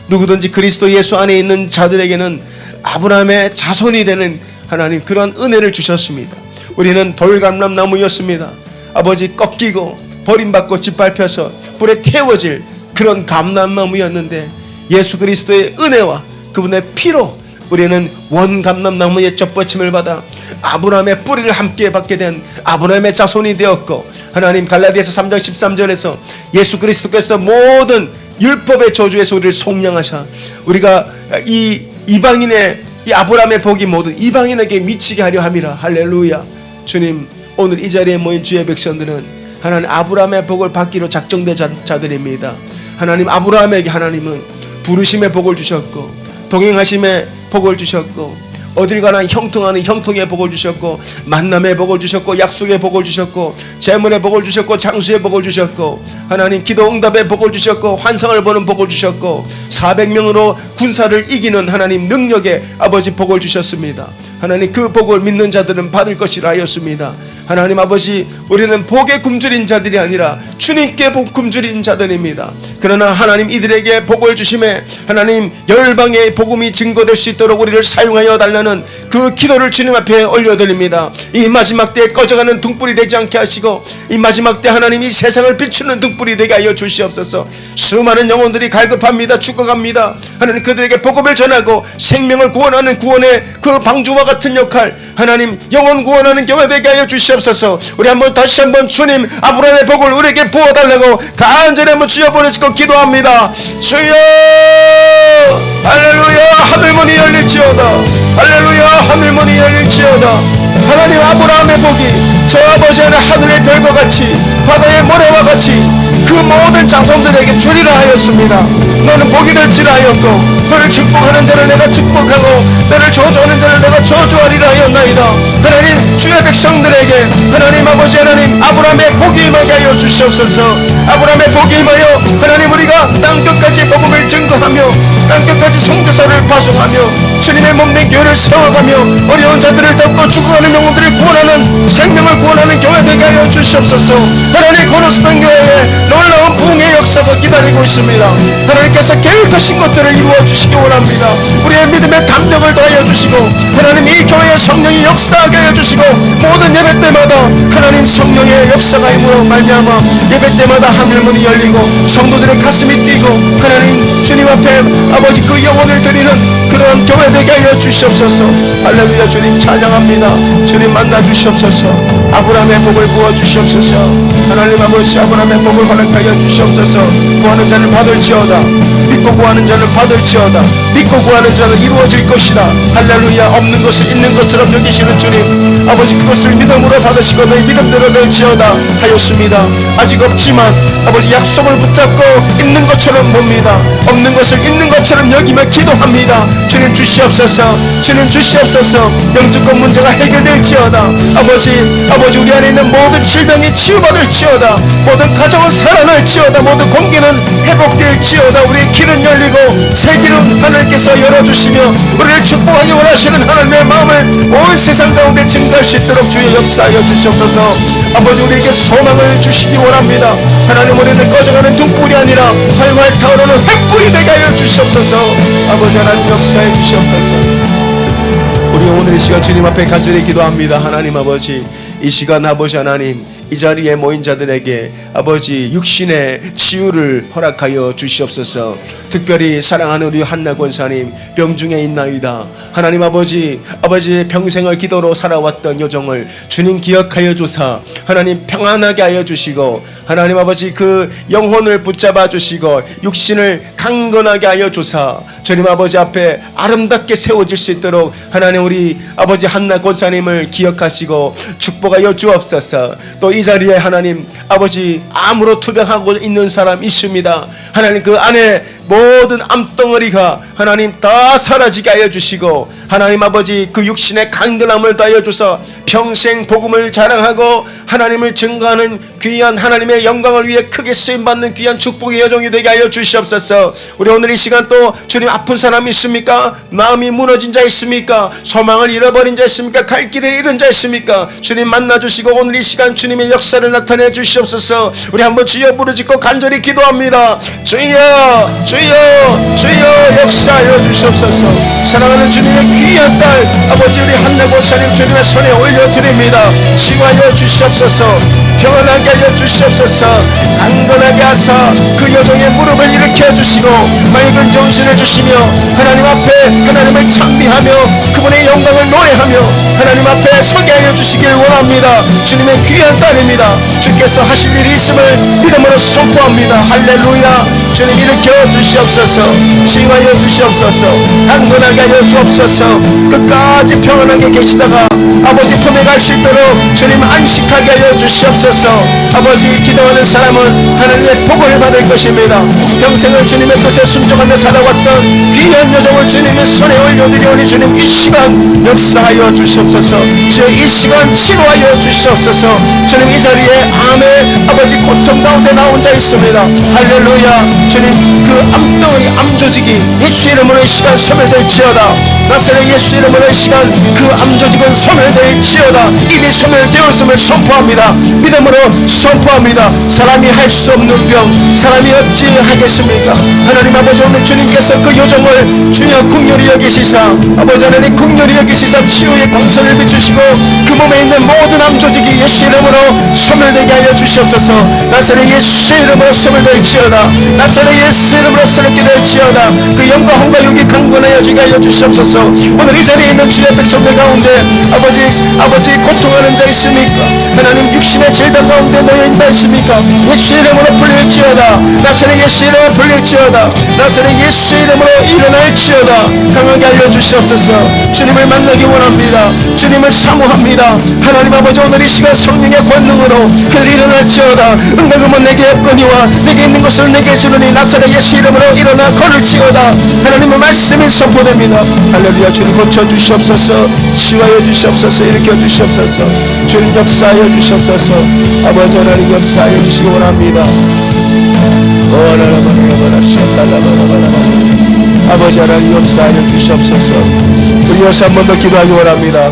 누구든지 그리스도 예수 안에 있는 자들에게는 아브라함의 자손이 되는 하나님 그런 은혜를 주셨습니다. 우리는 돌감람나무였습니다. 아버지 꺾이고 버림받고 짓밟혀서 불에 태워질 그런 감람나무였는데 예수 그리스도의 은혜와 그분의 피로 우리는 원감람나무의 젖버침을 받아 아브라함의 뿌리를 함께 받게 된 아브라함의 자손이 되었고, 하나님 갈라디아서 3장 13절에서 예수 그리스도께서 모든 율법의 저주에서 우리를 속량하셔 우리가 이 이방인의 이 아브라함의 복이 모든 이방인에게 미치게 하려 함이라. 할렐루야. 주님, 오늘 이 자리에 모인 주의 백성들은 하나님 아브라함의 복을 받기로 작정된 자들입니다. 하나님 아브라함에게 하나님은 부르심의 복을 주셨고 동행하심의 복을 주셨고 어딜 가나 형통하는 형통의 복을 주셨고 만남의 복을 주셨고 약속의 복을 주셨고 재물의 복을 주셨고 장수의 복을 주셨고 하나님 기도 응답의 복을 주셨고 환상을 보는 복을 주셨고 400명으로 군사를 이기는 하나님 능력의 아버지 복을 주셨습니다. 하나님 그 복을 믿는 자들은 받을 것이라 하였습니다. 하나님 아버지, 우리는 복에 굶주린 자들이 아니라 주님께 복 굶주린 자들입니다. 그러나 하나님 이들에게 복을 주심에 하나님 열방의 복음이 증거될 수 있도록 우리를 사용하여 달라는 그 기도를 주님 앞에 올려드립니다. 이 마지막 때에 꺼져가는 등불이 되지 않게 하시고 이 마지막 때 하나님 이 세상을 비추는 등불이 되게 하여 주시옵소서. 수많은 영혼들이 갈급합니다. 죽어갑니다. 하나님 그들에게 복음을 전하고 생명을 구원하는 구원의 그 방주와 같은 역할, 하나님 영혼 구원하는 교회 되게 하여 주시옵소서. 우리 한번 다시 한번 주님 아브라함의 복을 우리에게 부어달라고 간절히 한번 주여 보내시고 기도합니다. 주여 할렐루야. 하늘문이 열릴지어다. 할렐루야. 하늘문이 열릴지어다. 하나님 아브라함의 복이 저 아버지 안에 하늘의 별과 같이 바다의 모래와 같이 그 모든 자손들에게 주리라 하였습니다. 너는 복이 될지라 하였고 너를 축복하는 자를 내가 축복하고 너를 저주하는 자를 내가 저주하리라 하였나이다. 하나님 주의 백성들에게 하나님 아버지 하나님 아브라함의 복이 임하게 하여 주시옵소서. 아브라함의 복이 임하여 하나님 우리가 땅끝까지 복음을 증거하며 땅끝까지 선교사를 파송하며 주님의 몸된 교회를 세워가며 어려운 자들을 돕고 죽어가는 영혼들을 구원하는 생명을 구원하는 교회 되게 하여 주시옵소서. 하나님 코너스턴 교회에 놀라운 부흥의 역사가 기다리고 있습니다. 하나님께서 계획하신 것들을 이루어 주시기 원합니다. 우리의 믿음의 담력을 더하여 주시고 하나님 이 교회의 성령이 역사하게 하여 주시고 모든 예배 때마다 하나님 성령의 역사가 임으로 말미암아 예배 때마다 하늘문이 열리고 성도들의 가슴이 뛰고 하나님 주님 앞에 아버지 그 영혼을 드리는 그런 교회 되게 하여 주시옵소서. 할렐루야. 주님 찬양합니다. 주님 만나 주시옵소서. 아브라함의 복을 부어 주시옵소서. 하나님 아버지 아브라함의 복을 허락하여 주시옵소서. 구하는 자를 받을지어다. 믿고 구하는 자를 받을지어다. 믿고 구하는 자는 이루어질 것이다. 할렐루야. 없는 것을 있는 것처럼 여기시는 주님 아버지 그것을 믿음으로 받으시고 너희 믿음대로 될지어다 하였습니다. 아직 없지만 아버지 약속을 붙잡고 있는 것처럼 봅니다. 없는 것을 있는 것처럼 여기며 기도합니다. 주님 주시옵소서. 주님 주시옵소서. 영주권 문제가 해결될지어다. 아버지 우리 안에 있는 모든 질병이 치유받을지어다. 모든 가정은 살아날지어다. 모든 공기는 회복될지어다. 우리의 길은 열리고 새 길은 하나님께서 열어주시며 우리를 축복하기 원하시는 하나님의 마음을 온 세상 가운데 증가할 수 있도록 주의 역사하여 주시옵소서. 아버지 우리에게 소망을 주시기 원합니다. 하나님 우리는 꺼져가는 등불이 아니라 활활 타오르는 횃불이 되게 하여 주시옵소서. 아버지 하나님 역사해 주시옵소서. 우리 오늘 이 시간 주님 앞에 간절히 기도합니다. 하나님 아버지 이 시간 아버지 하나님 이 자리에 모인 자들에게 아버지 육신의 치유를 허락하여 주시옵소서. 특별히 사랑하는 우리 한나 권사님 병중에 있나이다. 하나님 아버지 평생을 기도로 살아왔던 요정을 주님 기억하여 주사 하나님 평안하게 하여 주시고 하나님 아버지 그 영혼을 붙잡아 주시고 육신을 강건하게 하여 주사 주님 아버지 앞에 아름답게 세워질 수 있도록 하나님 우리 아버지 한나 권사님을 기억하시고 축복하여 주옵소서. 또 이 자리에 하나님 아버지 암으로 투병하고 있는 사람 있습니다. 하나님 그 안에 모든 암덩어리가 하나님 다 사라지게 하여 주시고 하나님 아버지 그 육신의 간근함을 다하여 주사 평생 복음을 자랑하고 하나님을 증거하는 귀한 하나님의 영광을 위해 크게 쓰임받는 귀한 축복의 여정이 되게 하여 주시옵소서. 우리 오늘 이 시간 또 주님 아픈 사람 있습니까? 마음이 무너진 자 있습니까? 소망을 잃어버린 자 있습니까? 갈 길을 잃은 자 있습니까? 주님 만나주시고 오늘 이 시간 주님의 역사를 나타내 주시옵소서. 우리 한번 주여 부르짖고 간절히 기도합니다. 주여 주여 주여 역사하여 주시옵소서. 사랑하는 주님의 귀한 딸 아버지 우리 한나 권사님 주님의 손에 올려드립니다. 치유하여 주시옵소서. 평안하게 하여 주시옵소서. 강건하게 하사 그 여정의 무릎을 일으켜 주시고 맑은 정신을 주시며 하나님 앞에 하나님을 찬미하며 그분의 영광을 노래하며 하나님 앞에 서게 하여 주시길 원합니다. 주님의 귀한 딸입니다. 주께서 하실 일이 있음을 믿음으로 선포합니다. 할렐루야. 주님 일으켜 주시옵소서. 치유하여 주시옵소서. 강건하게 하여 주옵소서. 끝까지 평안하게 계시다가 아버지 품에 갈 수 있도록 주님 안식하게 하여 주시옵소서. 아버지 기도하는 사람은 하나님의 복을 받을 것입니다. 평생을 주님의 뜻에 순종하며 살아왔던 귀한 여정을 주님의 손에 올려드리오니 주님 이 시간 역사하여 주시옵소서. 주의 이 시간 치료하여 주시옵소서. 주님 이 자리에 암의 아버지 고통 가운데 나온 자 있습니다. 할렐루야. 주님 그 암덩어리 암조직이 예수 이름으로 이 시간 소멸될지어다. 나사렛 예수 이름으로 이 시간 그 암조직은 소멸될지어다. 이미 소멸되었음을 선포합니다. 믿음으로 선포합니다. 사람이 할 수 없는 병 사람이 어찌 하겠습니까? 하나님 아버지 오늘 주님께서 그 요정을 주여 긍휼히 여기시사 아버지 하나님 긍휼히 여기시사 치유의 광선을 비추시고 그 몸에 있는 모든 암조직이 예수 이름으로 소멸되게 하여 주시옵소서. 나사렛 예수 이름으로 소멸될지어다. 나사렛 예수 이름으로 새롭게 될지어다. 그 영과 홍과 육이 강건하여지게 하여 주시옵소서. 오늘 이 자리에 있는 주의 백성들 가운데 아버지 고통하는 자 있습니까? 하나님 육신의 질병 가운데 놓여있는 자 있습니까? 예수 이름으로 풀릴지어다. 나사렛 예수 이름으로 풀릴지어다. 나사렛 예수 이름으로 일어날지어다. 강하게 알려주시옵소서. 주님을 만나기 원합니다. 주님을 사모합니다. 하나님 아버지 오늘 이 시간 성령의 권능으로 그들 일어날지어다. 응답은 내게 없거니와 내게 있는 것을 내게 주느니 나사렛 예수 이름으로 일어나 걸을지어다. 하나님의 말씀이 선포됩니다. 할렐루야. 주님 고쳐주시옵소서. 치유하여 주시옵소서. 일으켜 주시옵소서. 주님 역사하여 주시옵소서. 아버지 하나님 역사하여 주시기 원합니다. 아버지 하나님 역사하여 주시옵소서. 우리 여기서 한 번 더 기도하기 원합니다.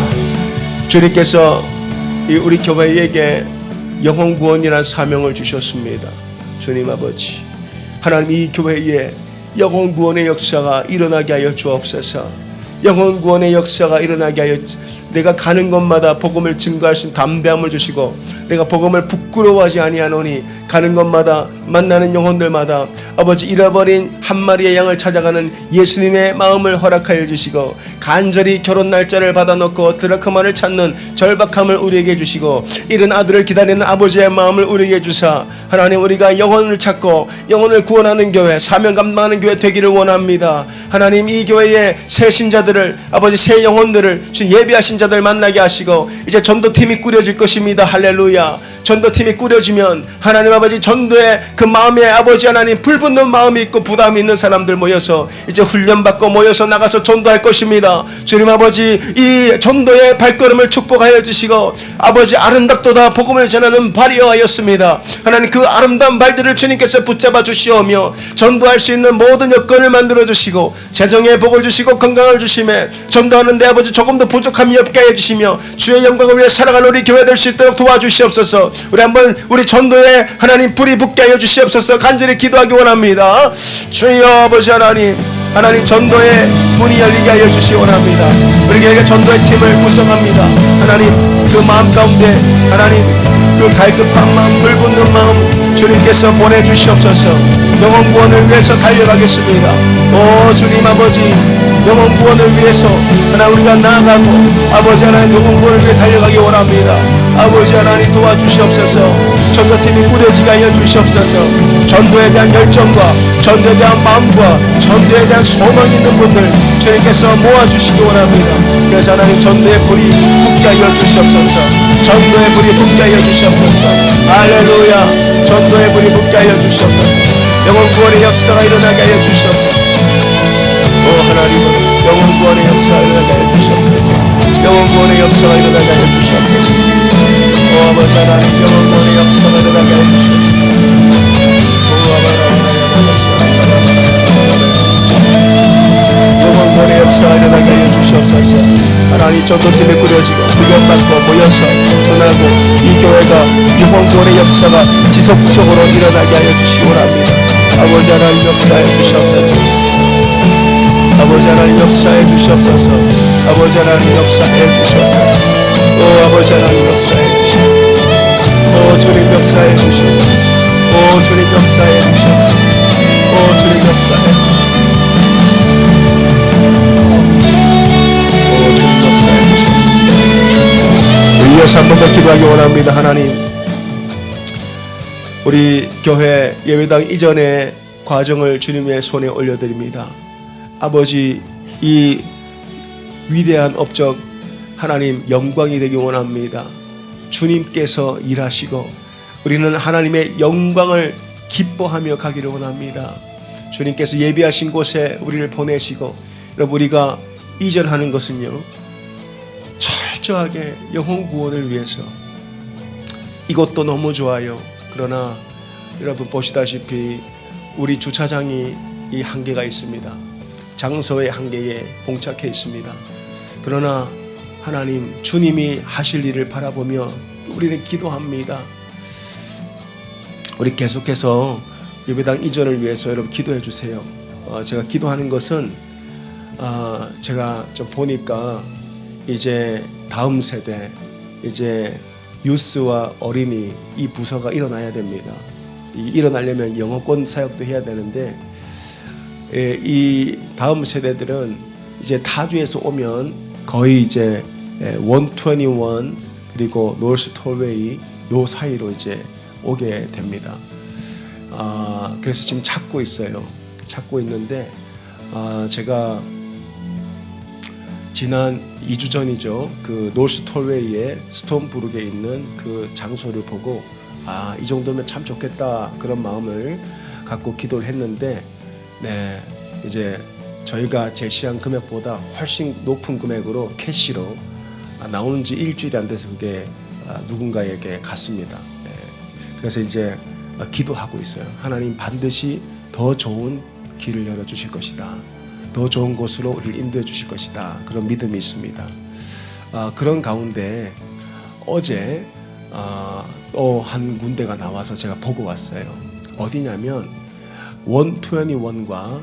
주님께서 우리 교회에게 영혼 구원이라는 사명을 주셨습니다. 주님 아버지 하나님 이 교회에 영혼 구원의 역사가 일어나게 하여 주옵소서. 영혼 구원의 역사가 일어나게 하여 내가 가는 곳마다 복음을 증거할 수 있는 담대함을 주시고 내가 복음을 부끄러워하지 아니하노니 가는 곳마다 만나는 영혼들마다 아버지 잃어버린 한 마리의 양을 찾아가는 예수님의 마음을 허락하여 주시고 간절히 결혼 날짜를 받아놓고 드라크마를 찾는 절박함을 우리에게 주시고 이른 아들을 기다리는 아버지의 마음을 우리에게 주사 하나님 우리가 영혼을 찾고 영혼을 구원하는 교회 사명 감당하는 교회 되기를 원합니다. 하나님 이 교회의 새 신자들을 아버지 새 영혼들을 예비하신 자들 만나게 하시고 이제 전도팀이 꾸려질 것입니다. 할렐루야. 전도팀이 꾸려지면 하나님 아버지 전도의 그 마음에 아버지 하나님 불붙는 마음이 있고 부담이 있는 사람들 모여서 이제 훈련받고 모여서 나가서 전도할 것입니다. 주님 아버지 이 전도의 발걸음을 축복하여 주시고 아버지 아름답도다 복음을 전하는 발이하였습니다. 하나님 그 아름다운 발들을 주님께서 붙잡아 주시오며 전도할 수 있는 모든 여건을 만들어 주시고 재정의 복을 주시고 건강을 주시며 전도하는데 아버지 조금 더 부족함이 없게 해 주시며 주의 영광을 위해 살아가는 우리 교회 될 수 있도록 도와주시옵소서. 우리 한번 우리 전도에 하나님 불이 붙게 하여 주시옵소서. 간절히 기도하기 원합니다. 주여 아버지 하나님 전도의 문이 열리게 하여 주시기 원합니다. 우리에게 전도의 팀을 구성합니다. 하나님 그 마음 가운데 하나님 그 갈급한 마음 불붙는 마음 주님께서 보내주시옵소서. 영혼 구원을 위해서 달려가겠습니다. 오 주님 아버지 영혼 구원을 위해서 하나님 우리가 나아가고 아버지 하나님 영혼 구원을 위해 달려가기 원합니다. 아버지 하나님 도와주시옵소서. 전도팀이 꾸려지게 하여 주시옵소서. 전도에 대한 열정과 전도에 대한 마음과 전도에 대한 소망이 있는 분들 주님께서 모아주시기 원합니다. 그래서 하나님 전도의 불이 붙게 하여 주시옵소서. 전도의 불이 붙게 하여 주시옵소서. 할렐루야. 전도의 불이 붙게 하여 주시옵소서. 영혼 구원의 역사가 일어나게 하여 주시옵소서. 오 하나님은 영혼 구원의 역사가 일어나게 하여 주시옵소서. 영혼 구원의 역사가 일어나게 하여 주시옵소서. 오 아버지 하나님 영혼 구원의 역사가 일어나게 하여 주시옵소서. 오 영혼 구원의 역사가 일어나게 하여 주시옵소서. 하나님 전도팀에 꾸려지고 훈련받고 모여서 전하고 이 교회가 영혼 구원의 역사가 지속적으로 일어나게 하여 주시기 원합니다. 아버지 하나님 역사해 주시옵소서. 아버지 하나님 역사해 주시옵소서. 아버지 하나님 역사해 주시옵소서. 오 아버지 하나님 역사해 주시옵소서. 오 주님 역사해 주시옵소서. 오 주님 역사해 주시옵소서. 오 주님 역사해 주시옵소서. 오 주님 역사해 주시옵소서. 이어서 한 번 더 기도하기 원합니다. 하나님 우리 교회 예배당 이전의 과정을 주님의 손에 올려드립니다. 아버지 이 위대한 업적 하나님 영광이 되기 원합니다. 주님께서 일하시고 우리는 하나님의 영광을 기뻐하며 가기를 원합니다. 주님께서 예비하신 곳에 우리를 보내시고 여러분 우리가 이전하는 것은요 철저하게 영혼 구원을 위해서 이것도 너무 좋아요. 그러나 여러분 보시다시피 우리 주차장이 이 한계가 있습니다. 장소의 한계에 봉착해 있습니다. 그러나 하나님 주님이 하실 일을 바라보며 우리는 기도합니다. 우리 계속해서 예배당 이전을 위해서 여러분 기도해 주세요. 제가 기도하는 것은 제가 좀 보니까 이제 다음 세대 이제 유스와 어린이 이 부서가 일어나야 됩니다. 일어나려면 영어권 사역도 해야 되는데 이 다음 세대들은 이제 타주에서 오면 거의 이제 121 그리고 노스 톨웨이 요 사이로 이제 오게 됩니다. 그래서 지금 찾고 있어요. 찾고 있는데 제가 지난 2주 전이죠. 그 노스 톨웨이의 스톤브룩에 있는 그 장소를 보고 이 정도면 참 좋겠다 그런 마음을 갖고 기도를 했는데 네, 이제 저희가 제시한 금액보다 훨씬 높은 금액으로 캐시로 나온 지 일주일이 안 돼서 그게 누군가에게 갔습니다. 네, 그래서 이제 기도하고 있어요. 하나님 반드시 더 좋은 길을 열어주실 것이다. 더 좋은 곳으로 우리를 인도해 주실 것이다. 그런 믿음이 있습니다. 그런 가운데 어제 또 한 군데가 나와서 제가 보고 왔어요. 어디냐면 121과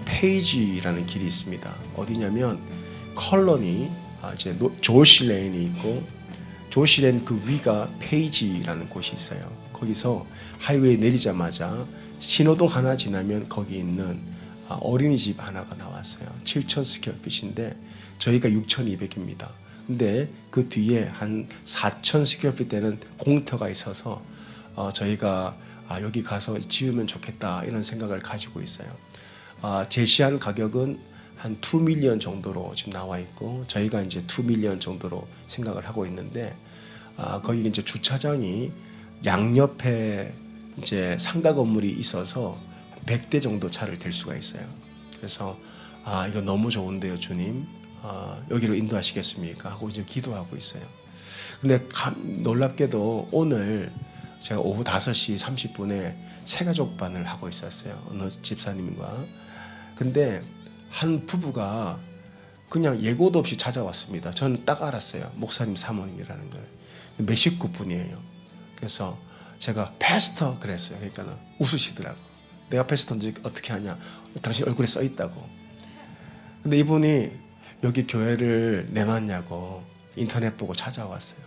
페이지라는 길이 있습니다. 어디냐면 컬러니 이제 조시레인이 있고 조시레인 그 위가 페이지라는 곳이 있어요. 거기서 하이웨이 내리자마자 신호등 하나 지나면 거기 있는 어린이집 하나가 나왔어요. 7,000스퀘어핏인데 저희가 6,200입니다. 근데 그 뒤에 한 4,000스퀘어핏 되는 공터가 있어서 저희가 여기 가서 지으면 좋겠다 이런 생각을 가지고 있어요. 제시한 가격은 한 2 밀리언 정도로 지금 나와 있고 저희가 이제 2 밀리언 정도로 생각을 하고 있는데 거기 이제 주차장이 양옆에 이제 상가 건물이 있어서 100대 정도 차를 댈 수가 있어요. 그래서 이거 너무 좋은데요, 주님. 여기로 인도하시겠습니까? 하고 이제 기도하고 있어요. 근데 놀랍게도 오늘 제가 오후 5시 30분에 새가족반을 하고 있었어요. 어느 집사님과. 근데 한 부부가 그냥 예고도 없이 찾아왔습니다. 저는 딱 알았어요. 목사님 사모님이라는 걸. 몇 식구 분이에요. 그래서 제가 패스터 그랬어요. 그러니까 웃으시더라고. 내가 패스터인지 어떻게 하냐. 당신 얼굴에 써 있다고. 근데 이분이 여기 교회를 내놨냐고 인터넷 보고 찾아왔어요.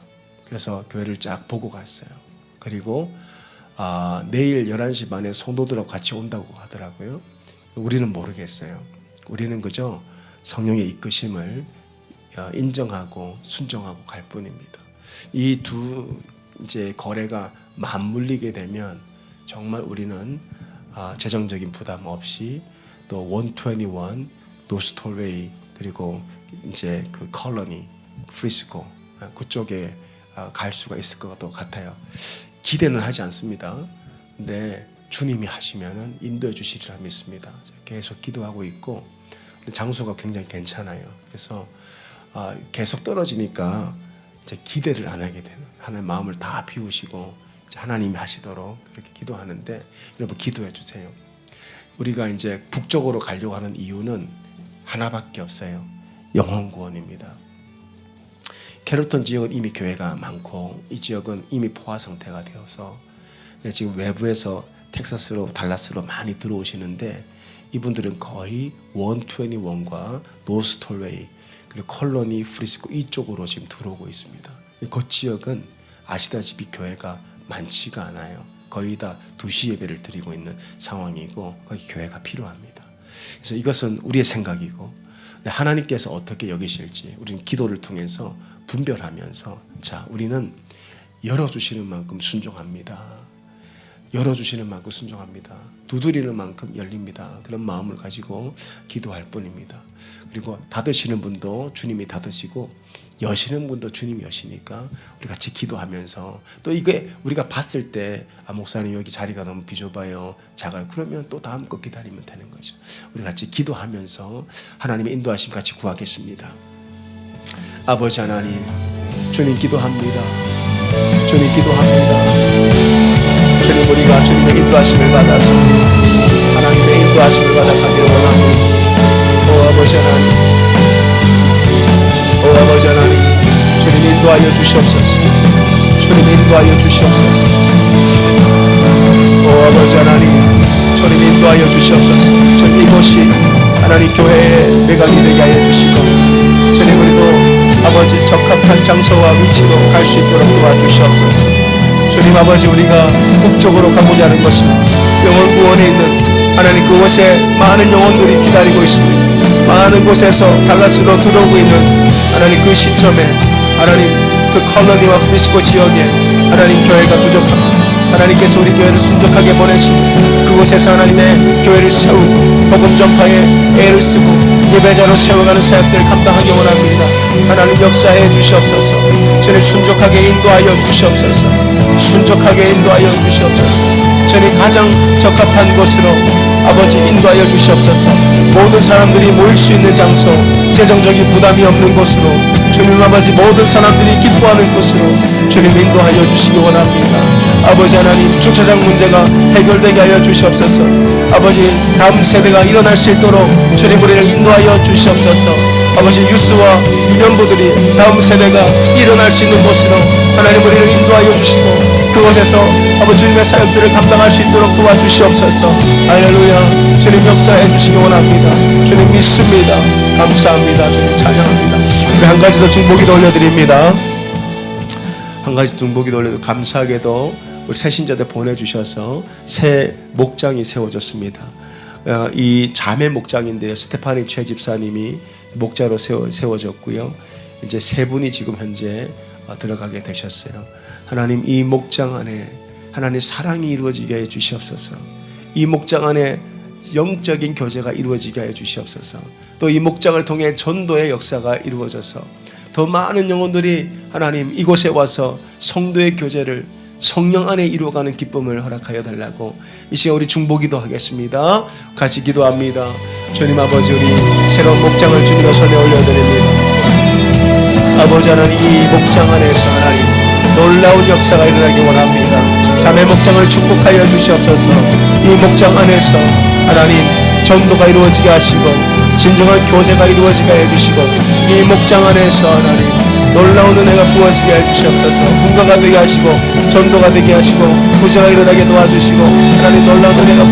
그래서 교회를 쫙 보고 갔어요. 그리고 내일 11시 반에 성도들하고 같이 온다고 하더라고요. 우리는 모르겠어요. 우리는 그저 성령의 이끄심을 인정하고 순종하고 갈 뿐입니다. 이 두 이제 거래가 맞물리게 되면 정말 우리는 재정적인 부담 없이 또 121 노스톨웨이 그리고 이제 그 컬러니 프리스코 그쪽에 갈 수가 있을 것 같아요. 기대는 하지 않습니다. 근데 주님이 하시면은 인도해 주시리라 믿습니다. 계속 기도하고 있고 장소가 굉장히 괜찮아요. 그래서 계속 떨어지니까 이제 기대를 안 하게 되는 하나님 마음을 다 비우시고 이제 하나님이 하시도록 그렇게 기도하는데 여러분 기도해 주세요. 우리가 이제 북쪽으로 가려고 하는 이유는 하나밖에 없어요. 영혼 구원입니다. 캐롤턴 지역은 이미 교회가 많고 이 지역은 이미 포화 상태가 되어서 지금 외부에서 텍사스로 달라스로 많이 들어오시는데 이분들은 거의 121과 노스톨웨이 그리고 컬러니 프리스코 이쪽으로 지금 들어오고 있습니다. 그 지역은 아시다시피 교회가 많지가 않아요. 거의 다 2시 예배를 드리고 있는 상황이고 거기 교회가 필요합니다. 그래서 이것은 우리의 생각이고 하나님께서 어떻게 여기실지 우리는 기도를 통해서 분별하면서 자 우리는 열어주시는 만큼 순종합니다. 열어주시는 만큼 순종합니다. 두드리는 만큼 열립니다. 그런 마음을 가지고 기도할 뿐입니다. 그리고 닫으시는 분도 주님이 닫으시고 여시는 분도 주님이 여시니까 우리 같이 기도하면서 또 이게 우리가 봤을 때 목사님 여기 자리가 너무 비좁아요 작아요 그러면 또 다음 거 기다리면 되는 거죠. 우리 같이 기도하면서 하나님의 인도하심 같이 구하겠습니다. 아버지 하나님 주님 기도합니다. 주님 기도합니다. 주님 우리가 주님의 인도하심을 받아서 하나님의 인도하심을 받아 가기를 원합니다. 오 아버지 하나님 오 아버지 하나님 주님 인도하여 주시옵소서. 주님 인도하여 주시옵소서. 오 아버지 하나님 주님 인도하여 주시옵소서. 주님 이곳이 하나님 교회의 매각이 되게 하여 주시고 주님 우리도 아버지 적합한 장소와 위치로 갈 수 있도록 도와주시옵소서. 주님 아버지 우리가 북쪽으로 가고자 하는 것은 영혼 구원에 있는 하나님 그곳에 많은 영혼들이 기다리고 있습니다. 많은 곳에서 달라스로 들어오고 있는 하나님 그 시점에 하나님 그 컬러니와 프리스코 지역에 하나님 교회가 부족합니다. 하나님께서 우리 교회를 순적하게 보내시고 그곳에서 하나님의 교회를 세우고 복음 전파에 애를 쓰고 예배자로 세워가는 사역들을 감당하기 원합니다. 하나님 역사해 주시옵소서. 주님 순적하게 인도하여 주시옵소서. 순적하게 인도하여 주시옵소서. 주님 가장 적합한 곳으로 아버지 인도하여 주시옵소서. 모든 사람들이 모일 수 있는 장소, 재정적인 부담이 없는 곳으로 주님 아버지 모든 사람들이 기뻐하는 곳으로 주님 인도하여 주시기 원합니다. 아버지 하나님 주차장 문제가 해결되게 하여 주시옵소서. 아버지 다음 세대가 일어날 수 있도록 주님 우리를 인도하여 주시옵소서. 아버지 유스와 유년부들이 다음 세대가 일어날 수 있는 곳으로 하나님 우리를 인도하여 주시고 그곳에서 아버지 주님의 사역들을 감당할 수 있도록 도와주시옵소서. 할렐루야. 주님 역사해 주시기 원합니다. 주님 믿습니다. 감사합니다. 주님 찬양합니다. 우리 한 가지 더 중보기도 올려드립니다. 한 가지 중보기도 올려도 감사하게도 우리 새신자들 보내주셔서 새 목장이 세워졌습니다. 이 자매 목장인데요. 스테파니 최 집사님이 목자로 세워졌고요. 이제 세 분이 지금 현재 들어가게 되셨어요. 하나님 이 목장 안에 하나님 사랑이 이루어지게 해 주시옵소서. 이 목장 안에 영적인 교제가 이루어지게 해 주시옵소서. 또 이 목장을 통해 전도의 역사가 이루어져서 더 많은 영혼들이 하나님 이곳에 와서 성도의 교제를 성령 안에 이루어가는 기쁨을 허락하여 달라고 이 시간 우리 중보기도 하겠습니다. 같이 기도합니다. 주님 아버지 우리 새로운 목장을 주님의 손에 올려드립니다. 아버지 하나님 이 목장 안에서 하나님 놀라운 역사가 일어나기 원합니다. 자매 목장을 축복하여 주시옵소서. 이 목장 안에서 하나님 전도가 이루어지게 하시고 진정한 교제가 이루어지게 해주시고 이 목장 안에서 하나님 놀라운 은혜가 부어지게 해주시옵소서. 분가가 되게 하시고 전도가 되게 하시고 구제가 일어나게 도와주시고 하나님 놀라운 은혜가